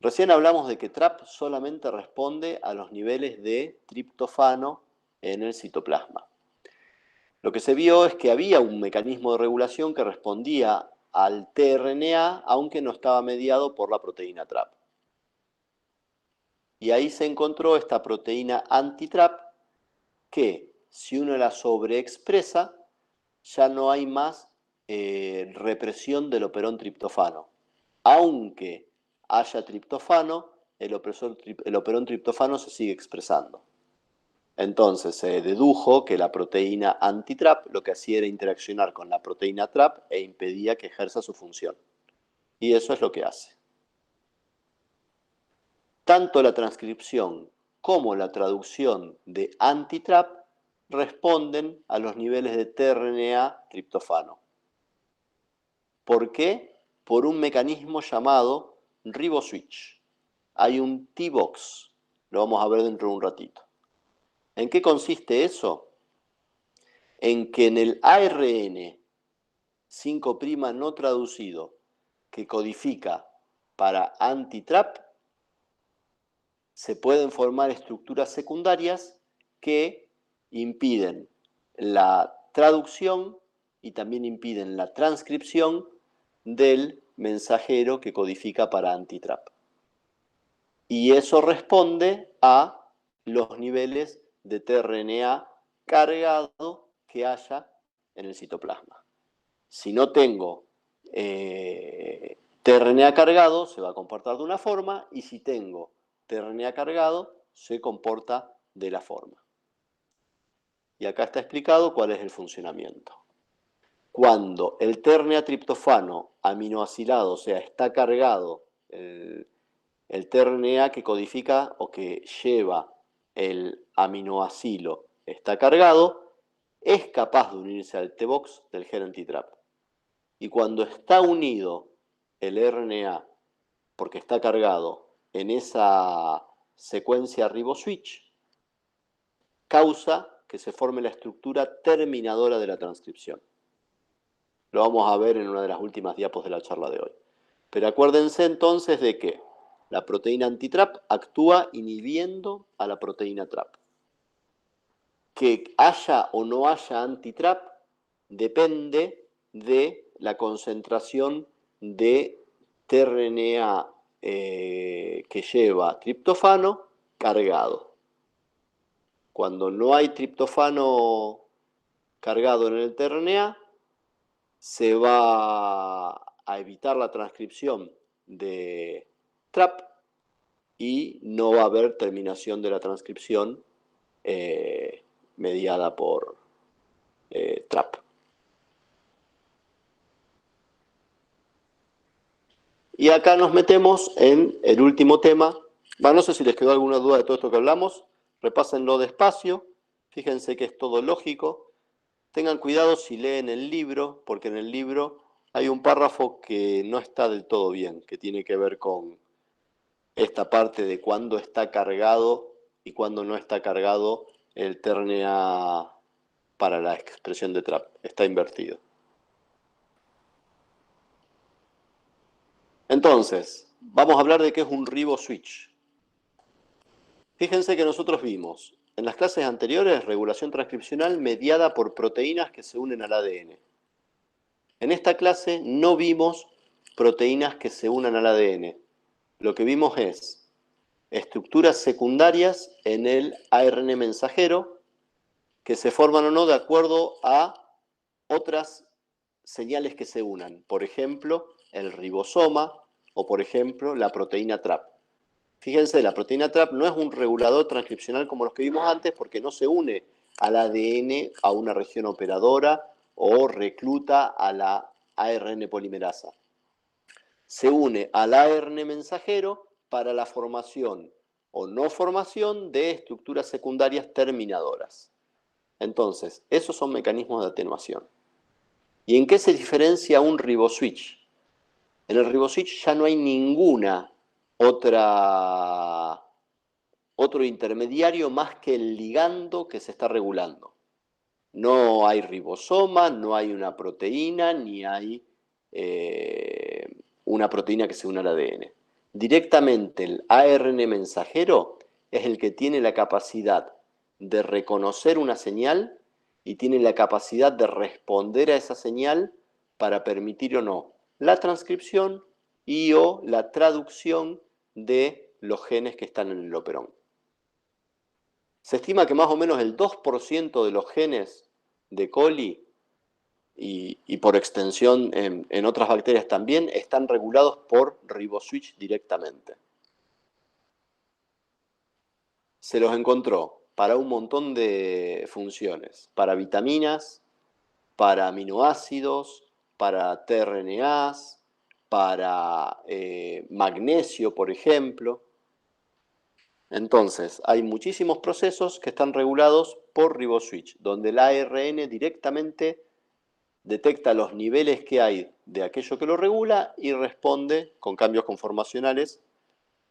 recién hablamos de que TRAP solamente responde a los niveles de triptofano en el citoplasma. Lo que se vio es que había un mecanismo de regulación que respondía al tRNA, aunque no estaba mediado por la proteína TRAP. Y ahí se encontró esta proteína anti-TRAP que, si uno la sobreexpresa, ya no hay más represión del operón triptofano. Aunque haya triptofano, el operón triptofano se sigue expresando. Entonces se dedujo que la proteína anti-TRAP lo que hacía era interaccionar con la proteína TRAP e impedía que ejerza su función. Y eso es lo que hace. Tanto la transcripción como la traducción de anti-TRAP responden a los niveles de tRNA triptofano. ¿Por qué? Por un mecanismo llamado riboswitch. Hay un T-box, lo vamos a ver dentro de un ratito. ¿En qué consiste eso? En que en el ARN 5' no traducido que codifica para anti-TRAP, se pueden formar estructuras secundarias que impiden la traducción y también impiden la transcripción del mensajero que codifica para anti-TRAP. Y eso responde a los niveles de tRNA cargado que haya en el citoplasma. Si no tengo tRNA cargado, se va a comportar de una forma, y si tengo tRNA cargado, se comporta de la forma. Y acá está explicado cuál es el funcionamiento. Cuando el tRNA triptofano aminoacilado, o sea, está cargado, el tRNA que codifica o que lleva el aminoacilo está cargado, es capaz de unirse al T-box del gen anti-TRAP. Y cuando está unido el RNA, porque está cargado en esa secuencia riboswitch, causa que se forme la estructura terminadora de la transcripción. Lo vamos a ver en una de las últimas diapos de la charla de hoy. Pero acuérdense entonces de que la proteína anti-TRAP actúa inhibiendo a la proteína TRAP. Que haya o no haya anti-TRAP depende de la concentración de tRNA que lleva triptofano cargado. Cuando no hay triptofano cargado en el tRNA, se va a evitar la transcripción de TRAP y no va a haber terminación de la transcripción mediada por TRAP. Y acá nos metemos en el último tema. No sé si les quedó alguna duda de todo esto que hablamos. Repásenlo despacio. Fíjense que es todo lógico. Tengan cuidado si leen el libro, porque en el libro hay un párrafo que no está del todo bien, que tiene que ver con esta parte de cuándo está cargado y cuándo no está cargado el tRNA para la expresión de TRAP. Está invertido. Entonces, vamos a hablar de qué es un riboswitch. Fíjense que nosotros vimos en las clases anteriores regulación transcripcional mediada por proteínas que se unen al ADN. En esta clase no vimos proteínas que se unan al ADN. Lo que vimos es estructuras secundarias en el ARN mensajero que se forman o no de acuerdo a otras señales que se unan. Por ejemplo, el ribosoma o, por ejemplo, la proteína TRAP. Fíjense, la proteína TRAP no es un regulador transcripcional como los que vimos antes porque no se une al ADN a una región operadora o recluta a la ARN polimerasa. Se une al ARN mensajero para la formación o no formación de estructuras secundarias terminadoras. Entonces, esos son mecanismos de atenuación. ¿Y en qué se diferencia un riboswitch? En el riboswitch ya no hay ninguna otro intermediario más que el ligando que se está regulando. No hay ribosoma, no hay una proteína, ni hay una proteína que se une al ADN. Directamente el ARN mensajero es el que tiene la capacidad de reconocer una señal y tiene la capacidad de responder a esa señal para permitir o no la transcripción y o la traducción de los genes que están en el operón. Se estima que más o menos el 2% de los genes de coli y por extensión en otras bacterias también, están regulados por riboswitch directamente. Se los encontró para un montón de funciones, para vitaminas, para aminoácidos, para tRNAs, para magnesio, por ejemplo. Entonces, hay muchísimos procesos que están regulados por riboswitch, donde el ARN directamente detecta los niveles que hay de aquello que lo regula y responde con cambios conformacionales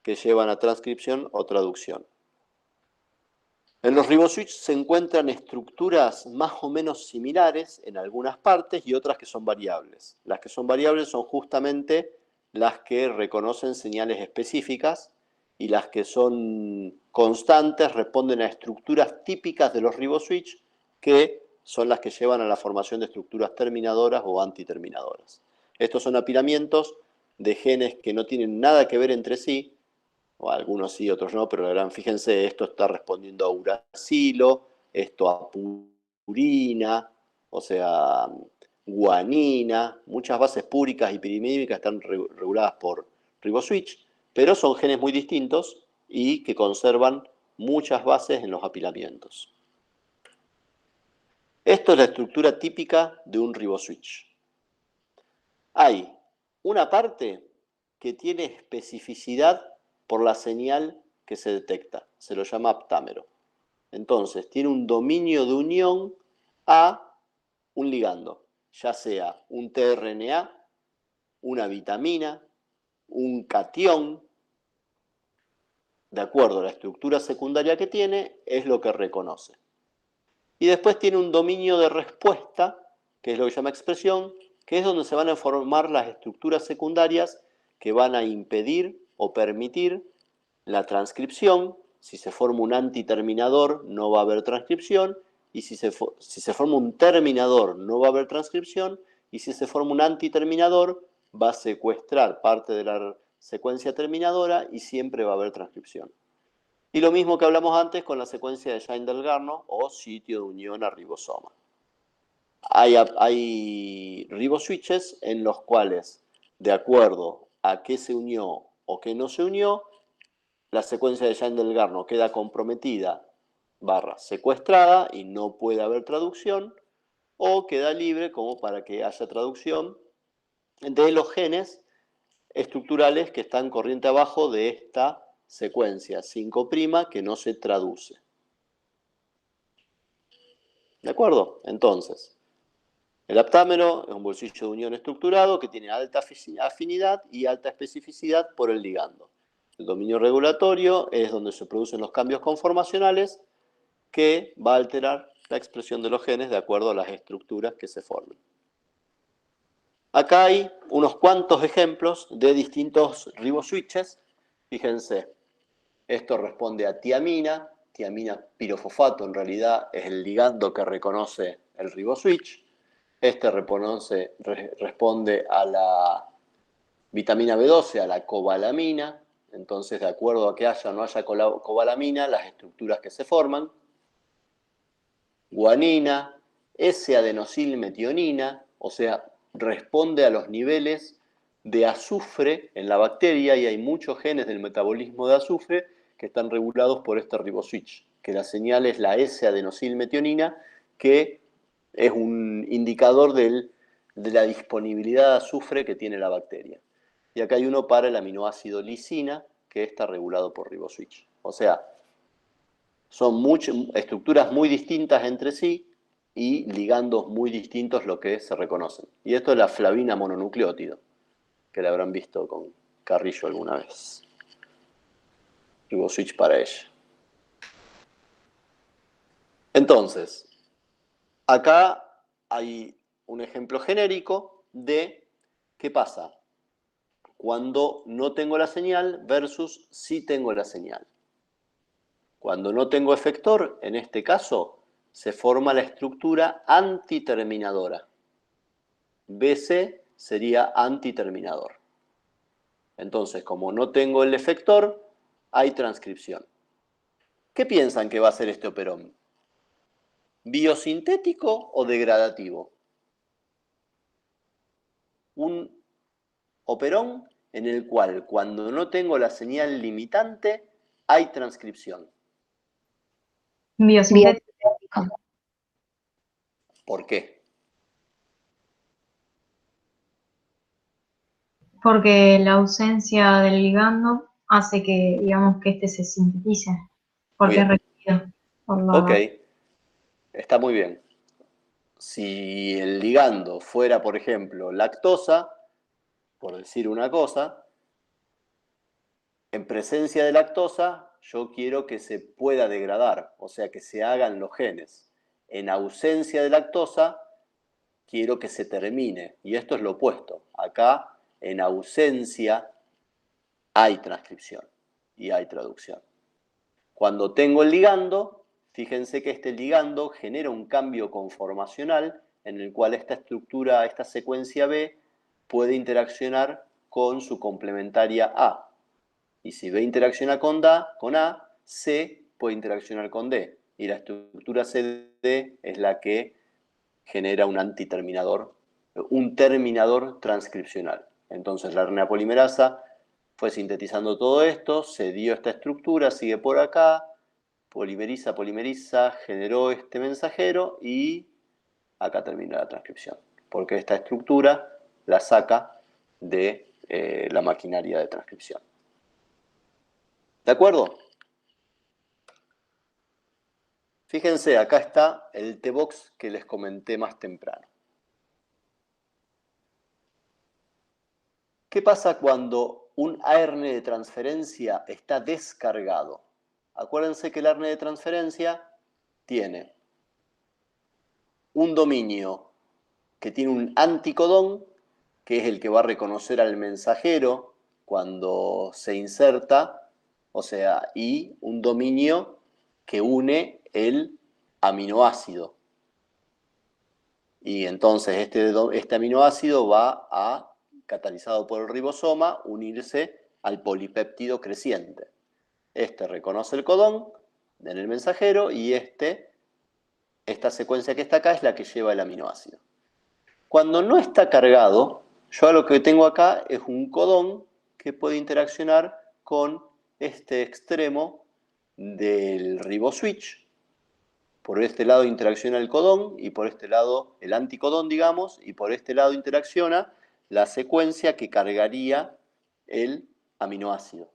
que llevan a transcripción o traducción. En los riboswitch se encuentran estructuras más o menos similares en algunas partes y otras que son variables. Las que son variables son justamente las que reconocen señales específicas y las que son constantes responden a estructuras típicas de los riboswitch que son las que llevan a la formación de estructuras terminadoras o antiterminadoras. Estos son apilamientos de genes que no tienen nada que ver entre sí, o algunos sí, otros no, pero la gran, fíjense, esto está respondiendo a uracilo, esto a purina, o sea, guanina, muchas bases púricas y pirimídicas están reguladas por riboswitch, pero son genes muy distintos y que conservan muchas bases en los apilamientos. Esto es la estructura típica de un riboswitch. Hay una parte que tiene especificidad por la señal que se detecta, se lo llama aptámero. Entonces, tiene un dominio de unión a un ligando, ya sea un tRNA, una vitamina, un catión. De acuerdo a la estructura secundaria que tiene, es lo que reconoce. Y después tiene un dominio de respuesta, que es lo que se llama expresión, que es donde se van a formar las estructuras secundarias que van a impedir o permitir la transcripción. Si se forma un antiterminador, no va a haber transcripción, y si se forma un terminador, no va a haber transcripción, y si se forma un antiterminador, va a secuestrar parte de la secuencia terminadora y siempre va a haber transcripción. Y lo mismo que hablamos antes con la secuencia de Schindler-Garno o sitio de unión a ribosoma. Hay riboswitches en los cuales, de acuerdo a qué se unió o qué no se unió, la secuencia de Schindler-Garno queda comprometida / secuestrada y no puede haber traducción, o queda libre como para que haya traducción de los genes estructurales que están corriente abajo de esta secuencia 5' que no se traduce. ¿De acuerdo? Entonces, el aptámero es un bolsillo de unión estructurado que tiene alta afinidad y alta especificidad por el ligando. El dominio regulatorio es donde se producen los cambios conformacionales que va a alterar la expresión de los genes de acuerdo a las estructuras que se formen. Acá hay unos cuantos ejemplos de distintos riboswitches. Fíjense, esto responde a tiamina pirofosfato en realidad es el ligando que reconoce el riboswitch. Este responde a la vitamina B12, a la cobalamina. Entonces, de acuerdo a que haya o no haya cobalamina, las estructuras que se forman. Guanina, S-adenosilmetionina, o sea, responde a los niveles de azufre en la bacteria y hay muchos genes del metabolismo de azufre que están regulados por este riboswitch, que la señal es la S-adenosilmetionina, que es un indicador de la disponibilidad de azufre que tiene la bacteria. Y acá hay uno para el aminoácido lisina, que está regulado por riboswitch. O sea, son estructuras muy distintas entre sí y ligandos muy distintos lo que se reconocen. Y esto es la flavina mononucleótido, que la habrán visto con Carrillo alguna vez. Riboswitch para ella. Entonces, acá hay un ejemplo genérico de qué pasa cuando no tengo la señal versus sí tengo la señal. Cuando no tengo efector, en este caso, se forma la estructura antiterminadora. BC sería antiterminador. Entonces, como no tengo el efector, hay transcripción. ¿Qué piensan que va a ser este operón? ¿Biosintético o degradativo? un operón en el cual cuando no tengo la señal limitante hay transcripción. Biosintético. ¿Por qué? Porque la ausencia del ligando hace que, digamos, que este se sintetice. Porque es Muy bien. requerido por la... Ok, está muy bien. Si el ligando fuera, por ejemplo, lactosa, por decir una cosa, en presencia de lactosa yo quiero que se pueda degradar, o sea, que se hagan los genes. En ausencia de lactosa, quiero que se termine. Y esto es lo opuesto. Acá, en ausencia, hay transcripción y hay traducción. Cuando tengo el ligando, fíjense que este ligando genera un cambio conformacional en el cual esta estructura, esta secuencia B, puede interaccionar con su complementaria A. Y si B interacciona con A, C puede interaccionar con D. Y la estructura CD es la que genera un antiterminador, un terminador transcripcional. Entonces la RNA polimerasa fue sintetizando todo esto, se dio esta estructura, sigue por acá, polimeriza, generó este mensajero y acá termina la transcripción. Porque esta estructura la saca de la maquinaria de transcripción. ¿De acuerdo? Fíjense, acá está el T-Box que les comenté más temprano. ¿Qué pasa cuando un ARN de transferencia está descargado? Acuérdense que el ARN de transferencia tiene un dominio que tiene un anticodón, que es el que va a reconocer al mensajero cuando se inserta, o sea, y un dominio que une el aminoácido. Y entonces este aminoácido va a, catalizado por el ribosoma, unirse al polipéptido creciente. Este reconoce el codón en el mensajero y esta secuencia que está acá es la que lleva el aminoácido. Cuando no está cargado, yo lo que tengo acá es un codón que puede interaccionar con este extremo del riboswitch. Por este lado interacciona el codón y por este lado el anticodón, digamos, y por este lado interacciona la secuencia que cargaría el aminoácido.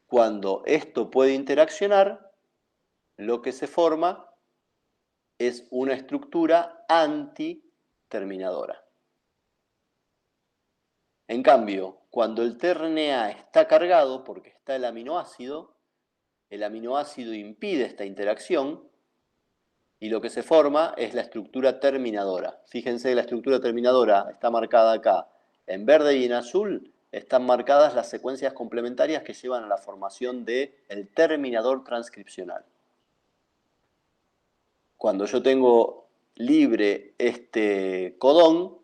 Cuando esto puede interaccionar, lo que se forma es una estructura antiterminadora. En cambio, cuando el tRNA está cargado, porque está el aminoácido impide esta interacción y lo que se forma es la estructura terminadora. Fíjense, la estructura terminadora está marcada acá. En verde y en azul están marcadas las secuencias complementarias que llevan a la formación del terminador transcripcional. Cuando yo tengo libre este codón,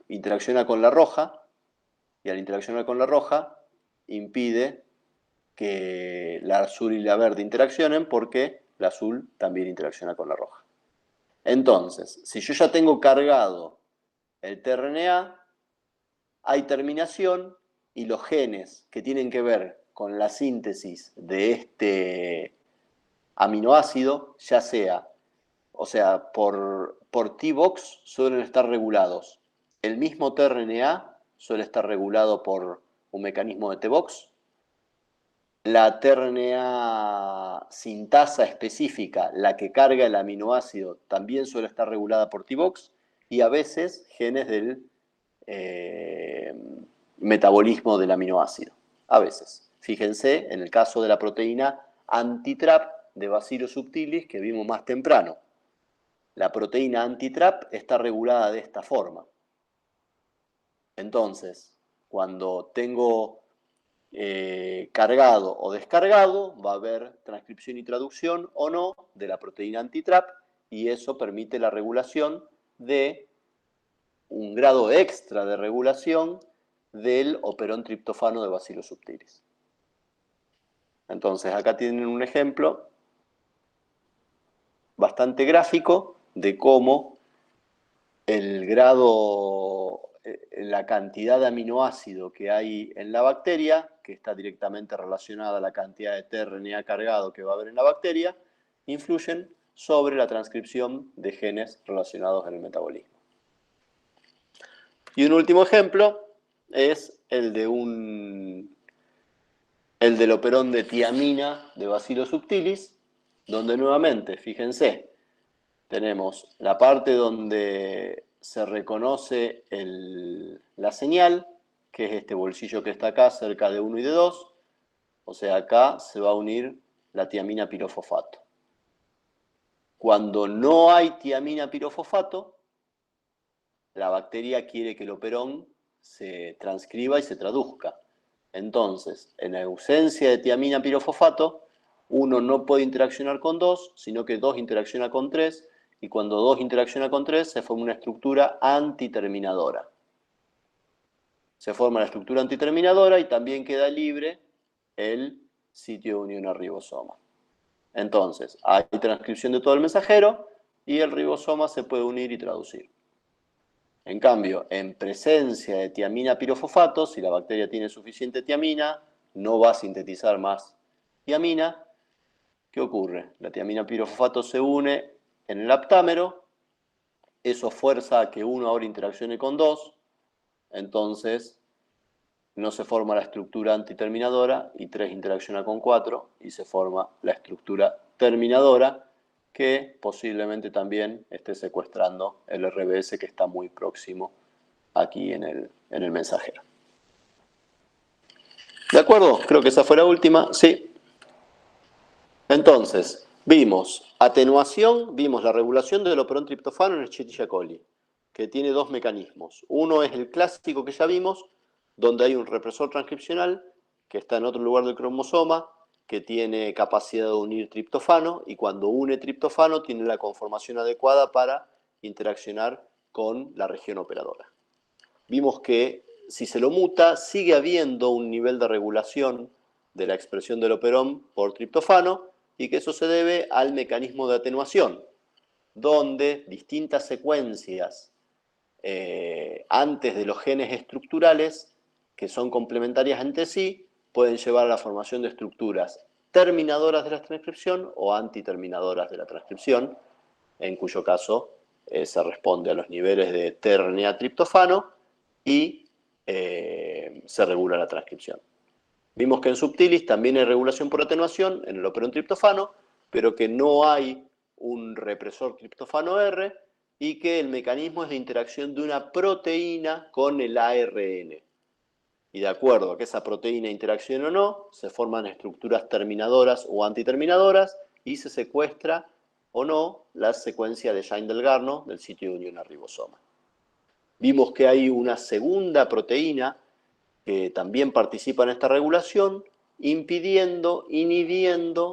interacciona con la roja, y al interaccionar con la roja, impide que la azul y la verde interaccionen porque la azul también interacciona con la roja. Entonces, si yo ya tengo cargado el tRNA, hay terminación y los genes que tienen que ver con la síntesis de este aminoácido, ya sea, o sea, por T-Box suelen estar regulados. El mismo tRNA suele estar regulado por un mecanismo de T-Box. La tRNA sintasa específica, la que carga el aminoácido, también suele estar regulada por T-Box y a veces genes del metabolismo del aminoácido. A veces. Fíjense en el caso de la proteína antitrap de Bacillus subtilis que vimos más temprano. La proteína antitrap está regulada de esta forma. Entonces, cuando tengo cargado o descargado, va a haber transcripción y traducción o no de la proteína antitrap y eso permite la regulación de un grado extra de regulación del operón triptofano de Bacillus subtilis. Entonces, acá tienen un ejemplo bastante gráfico de cómo el grado, la cantidad de aminoácido que hay en la bacteria, que está directamente relacionada a la cantidad de tRNA cargado que va a haber en la bacteria, influyen sobre la transcripción de genes relacionados en el metabolismo. Y un último ejemplo es el del operón de tiamina de Bacillus subtilis, donde nuevamente, fíjense, tenemos la parte donde se reconoce la señal, que es este bolsillo que está acá, cerca de 1 y de 2. O sea, acá se va a unir la tiamina pirofosfato. Cuando no hay tiamina pirofosfato, la bacteria quiere que el operón se transcriba y se traduzca. Entonces, en ausencia de tiamina pirofosfato, 1 no puede interaccionar con 2, sino que 2 interacciona con 3, y cuando 2 interacciona con 3 se forma una estructura antiterminadora. Se forma la estructura antiterminadora y también queda libre el sitio de unión al ribosoma. Entonces, hay transcripción de todo el mensajero y el ribosoma se puede unir y traducir. En cambio, en presencia de tiamina pirofosfato, si la bacteria tiene suficiente tiamina, no va a sintetizar más tiamina. ¿Qué ocurre? La tiamina pirofosfato se une en el aptámero, eso fuerza a que 1 ahora interaccione con 2, entonces no se forma la estructura antiterminadora y 3 interacciona con 4 y se forma la estructura terminadora que posiblemente también esté secuestrando el RBS que está muy próximo aquí en el mensajero. ¿De acuerdo? Creo que esa fue la última. Sí. Entonces, vimos atenuación, vimos la regulación del operón triptofano en Escherichia coli, que tiene 2 mecanismos. Uno es el clásico que ya vimos, donde hay un represor transcripcional que está en otro lugar del cromosoma, que tiene capacidad de unir triptofano, y cuando une triptofano tiene la conformación adecuada para interaccionar con la región operadora. Vimos que si se lo muta, sigue habiendo un nivel de regulación de la expresión del operón por triptofano, y que eso se debe al mecanismo de atenuación, donde distintas secuencias antes de los genes estructurales, que son complementarias entre sí, pueden llevar a la formación de estructuras terminadoras de la transcripción o antiterminadoras de la transcripción, en cuyo caso se responde a los niveles de tRNA triptofano y se regula la transcripción. Vimos que en subtilis también hay regulación por atenuación en el operón triptofano, pero que no hay un represor triptofano R y que el mecanismo es de interacción de una proteína con el ARN. Y de acuerdo a que esa proteína interaccione o no, se forman estructuras terminadoras o antiterminadoras y se secuestra o no la secuencia de Shine-Dalgarno del sitio de unión al ribosoma. Vimos que hay una segunda proteína que también participa en esta regulación, inhibiendo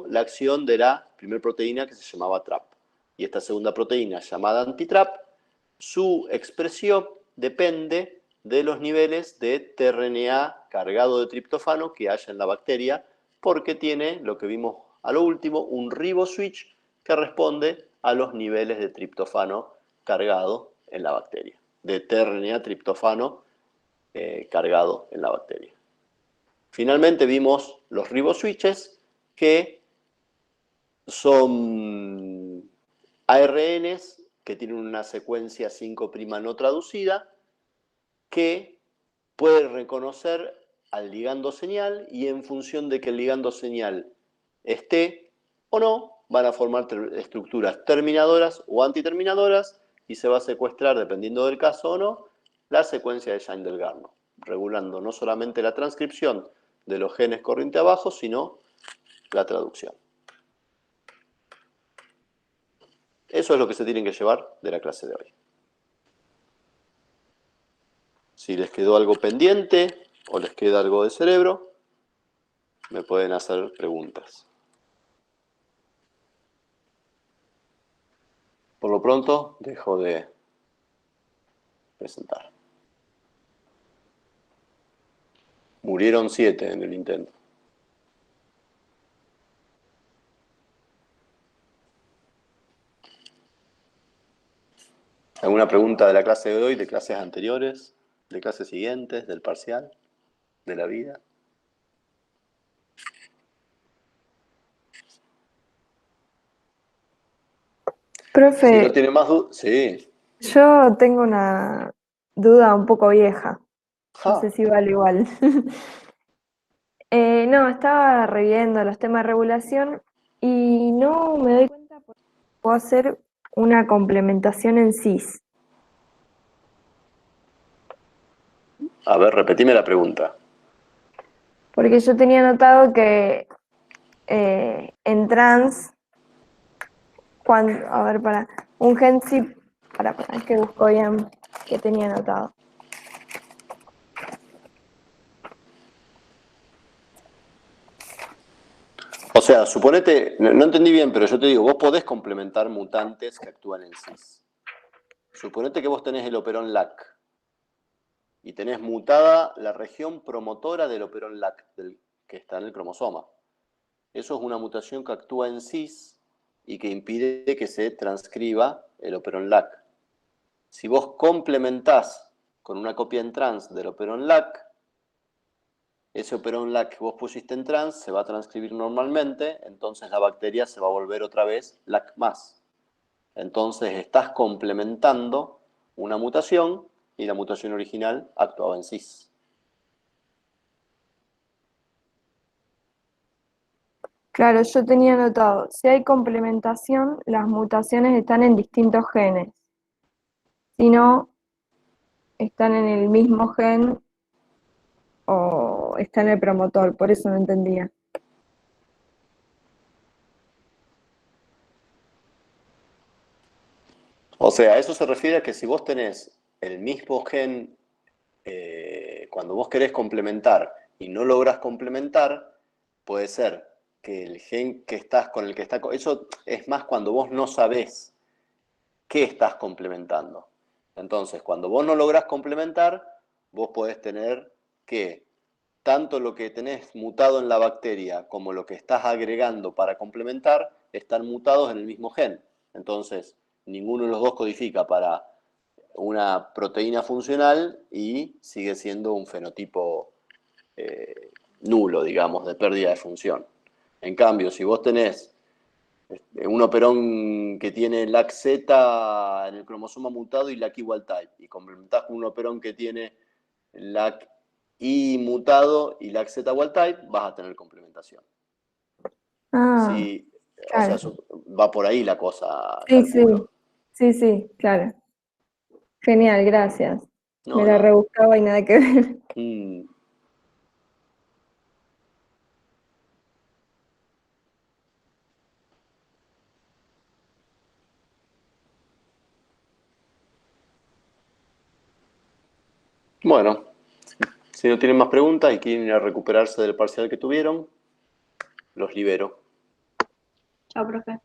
la acción de la primera proteína que se llamaba TRAP. Y esta segunda proteína, llamada antitrap, su expresión depende de los niveles de tRNA cargado de triptofano que haya en la bacteria, porque tiene, lo que vimos a lo último, un riboswitch que responde a los niveles de triptofano cargado en la bacteria, de tRNA triptofano cargado en la bacteria. Finalmente vimos los riboswitches, que son ARNs que tienen una secuencia 5' no traducida, que puede reconocer al ligando señal, y en función de que el ligando señal esté o no, van a formar estructuras terminadoras o antiterminadoras, y se va a secuestrar, dependiendo del caso o no, la secuencia de Shine-Dalgarno, regulando no solamente la transcripción de los genes corriente abajo, sino la traducción. Eso es lo que se tienen que llevar de la clase de hoy. Si les quedó algo pendiente o les queda algo de cerebro, me pueden hacer preguntas. Por lo pronto, dejo de presentar. Murieron 7 en el intento. ¿Alguna pregunta de la clase de hoy, de clases anteriores, de clases siguientes, del parcial, de la vida? Profe, Si no tiene más dudas, sí. yo tengo una duda un poco vieja. No Ja. sé si vale igual. No, estaba reviendo los temas de regulación y no me doy cuenta porque puedo hacer una complementación en cis. A ver, repetime la pregunta. Porque yo tenía notado que en trans, a ver, un gen CYP, para es que busco bien que tenía notado. O sea, suponete, no entendí bien, pero yo te digo, vos podés complementar mutantes que actúan en cis. Suponete que vos tenés el operón LAC y tenés mutada la región promotora del operón LAC, que está en el cromosoma. Eso es una mutación que actúa en cis y que impide que se transcriba el operón LAC. Si vos complementás con una copia en trans del operón LAC, ese operón LAC que vos pusiste en trans se va a transcribir normalmente, entonces la bacteria se va a volver otra vez LAC+. Entonces estás complementando una mutación y la mutación original actuaba en cis. Claro, yo tenía notado, si hay complementación, las mutaciones están en distintos genes. Si no, están en el mismo gen o está en el promotor, por eso no entendía. O sea, eso se refiere a que si vos tenés el mismo gen, cuando vos querés complementar y no lográs complementar, puede ser que el gen que estás con el que está... Eso es más cuando vos no sabés qué estás complementando. Entonces, cuando vos no lográs complementar, vos podés tener que tanto lo que tenés mutado en la bacteria como lo que estás agregando para complementar están mutados en el mismo gen. Entonces, ninguno de los dos codifica para una proteína funcional y sigue siendo un fenotipo nulo, digamos, de pérdida de función. En cambio, si vos tenés un operón que tiene LAC-Z en el cromosoma mutado y LAC wild type, y complementás con un operón que tiene LAC-I mutado y LAC-Z wild type, vas a tener complementación. Ah, Sí, claro. o sea, va por ahí la cosa, Sí, sí, calculo. sí, claro. Genial, gracias. No, Me la nada. rebuscaba y nada que ver. Mm. Bueno, si no tienen más preguntas y quieren ir a recuperarse del parcial que tuvieron, los libero. Chao, profe.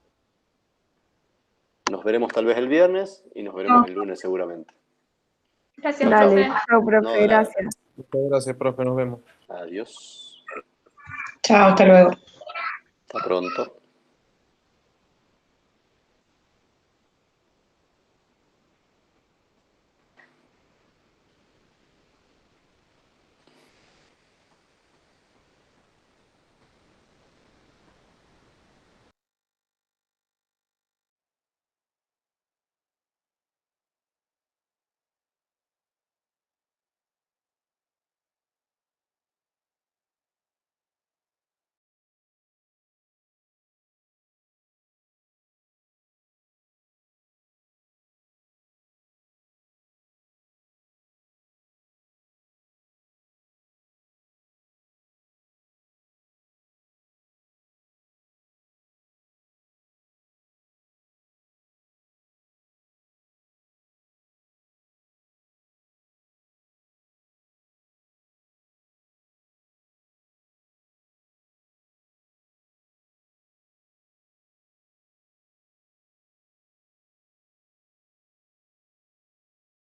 Nos veremos tal vez el viernes y nos veremos el lunes seguramente. Gracias, Dale, profe. chao, No, profe, de nada. gracias. Muchas gracias, profe, nos vemos. Adiós. Chao, hasta luego. Hasta pronto.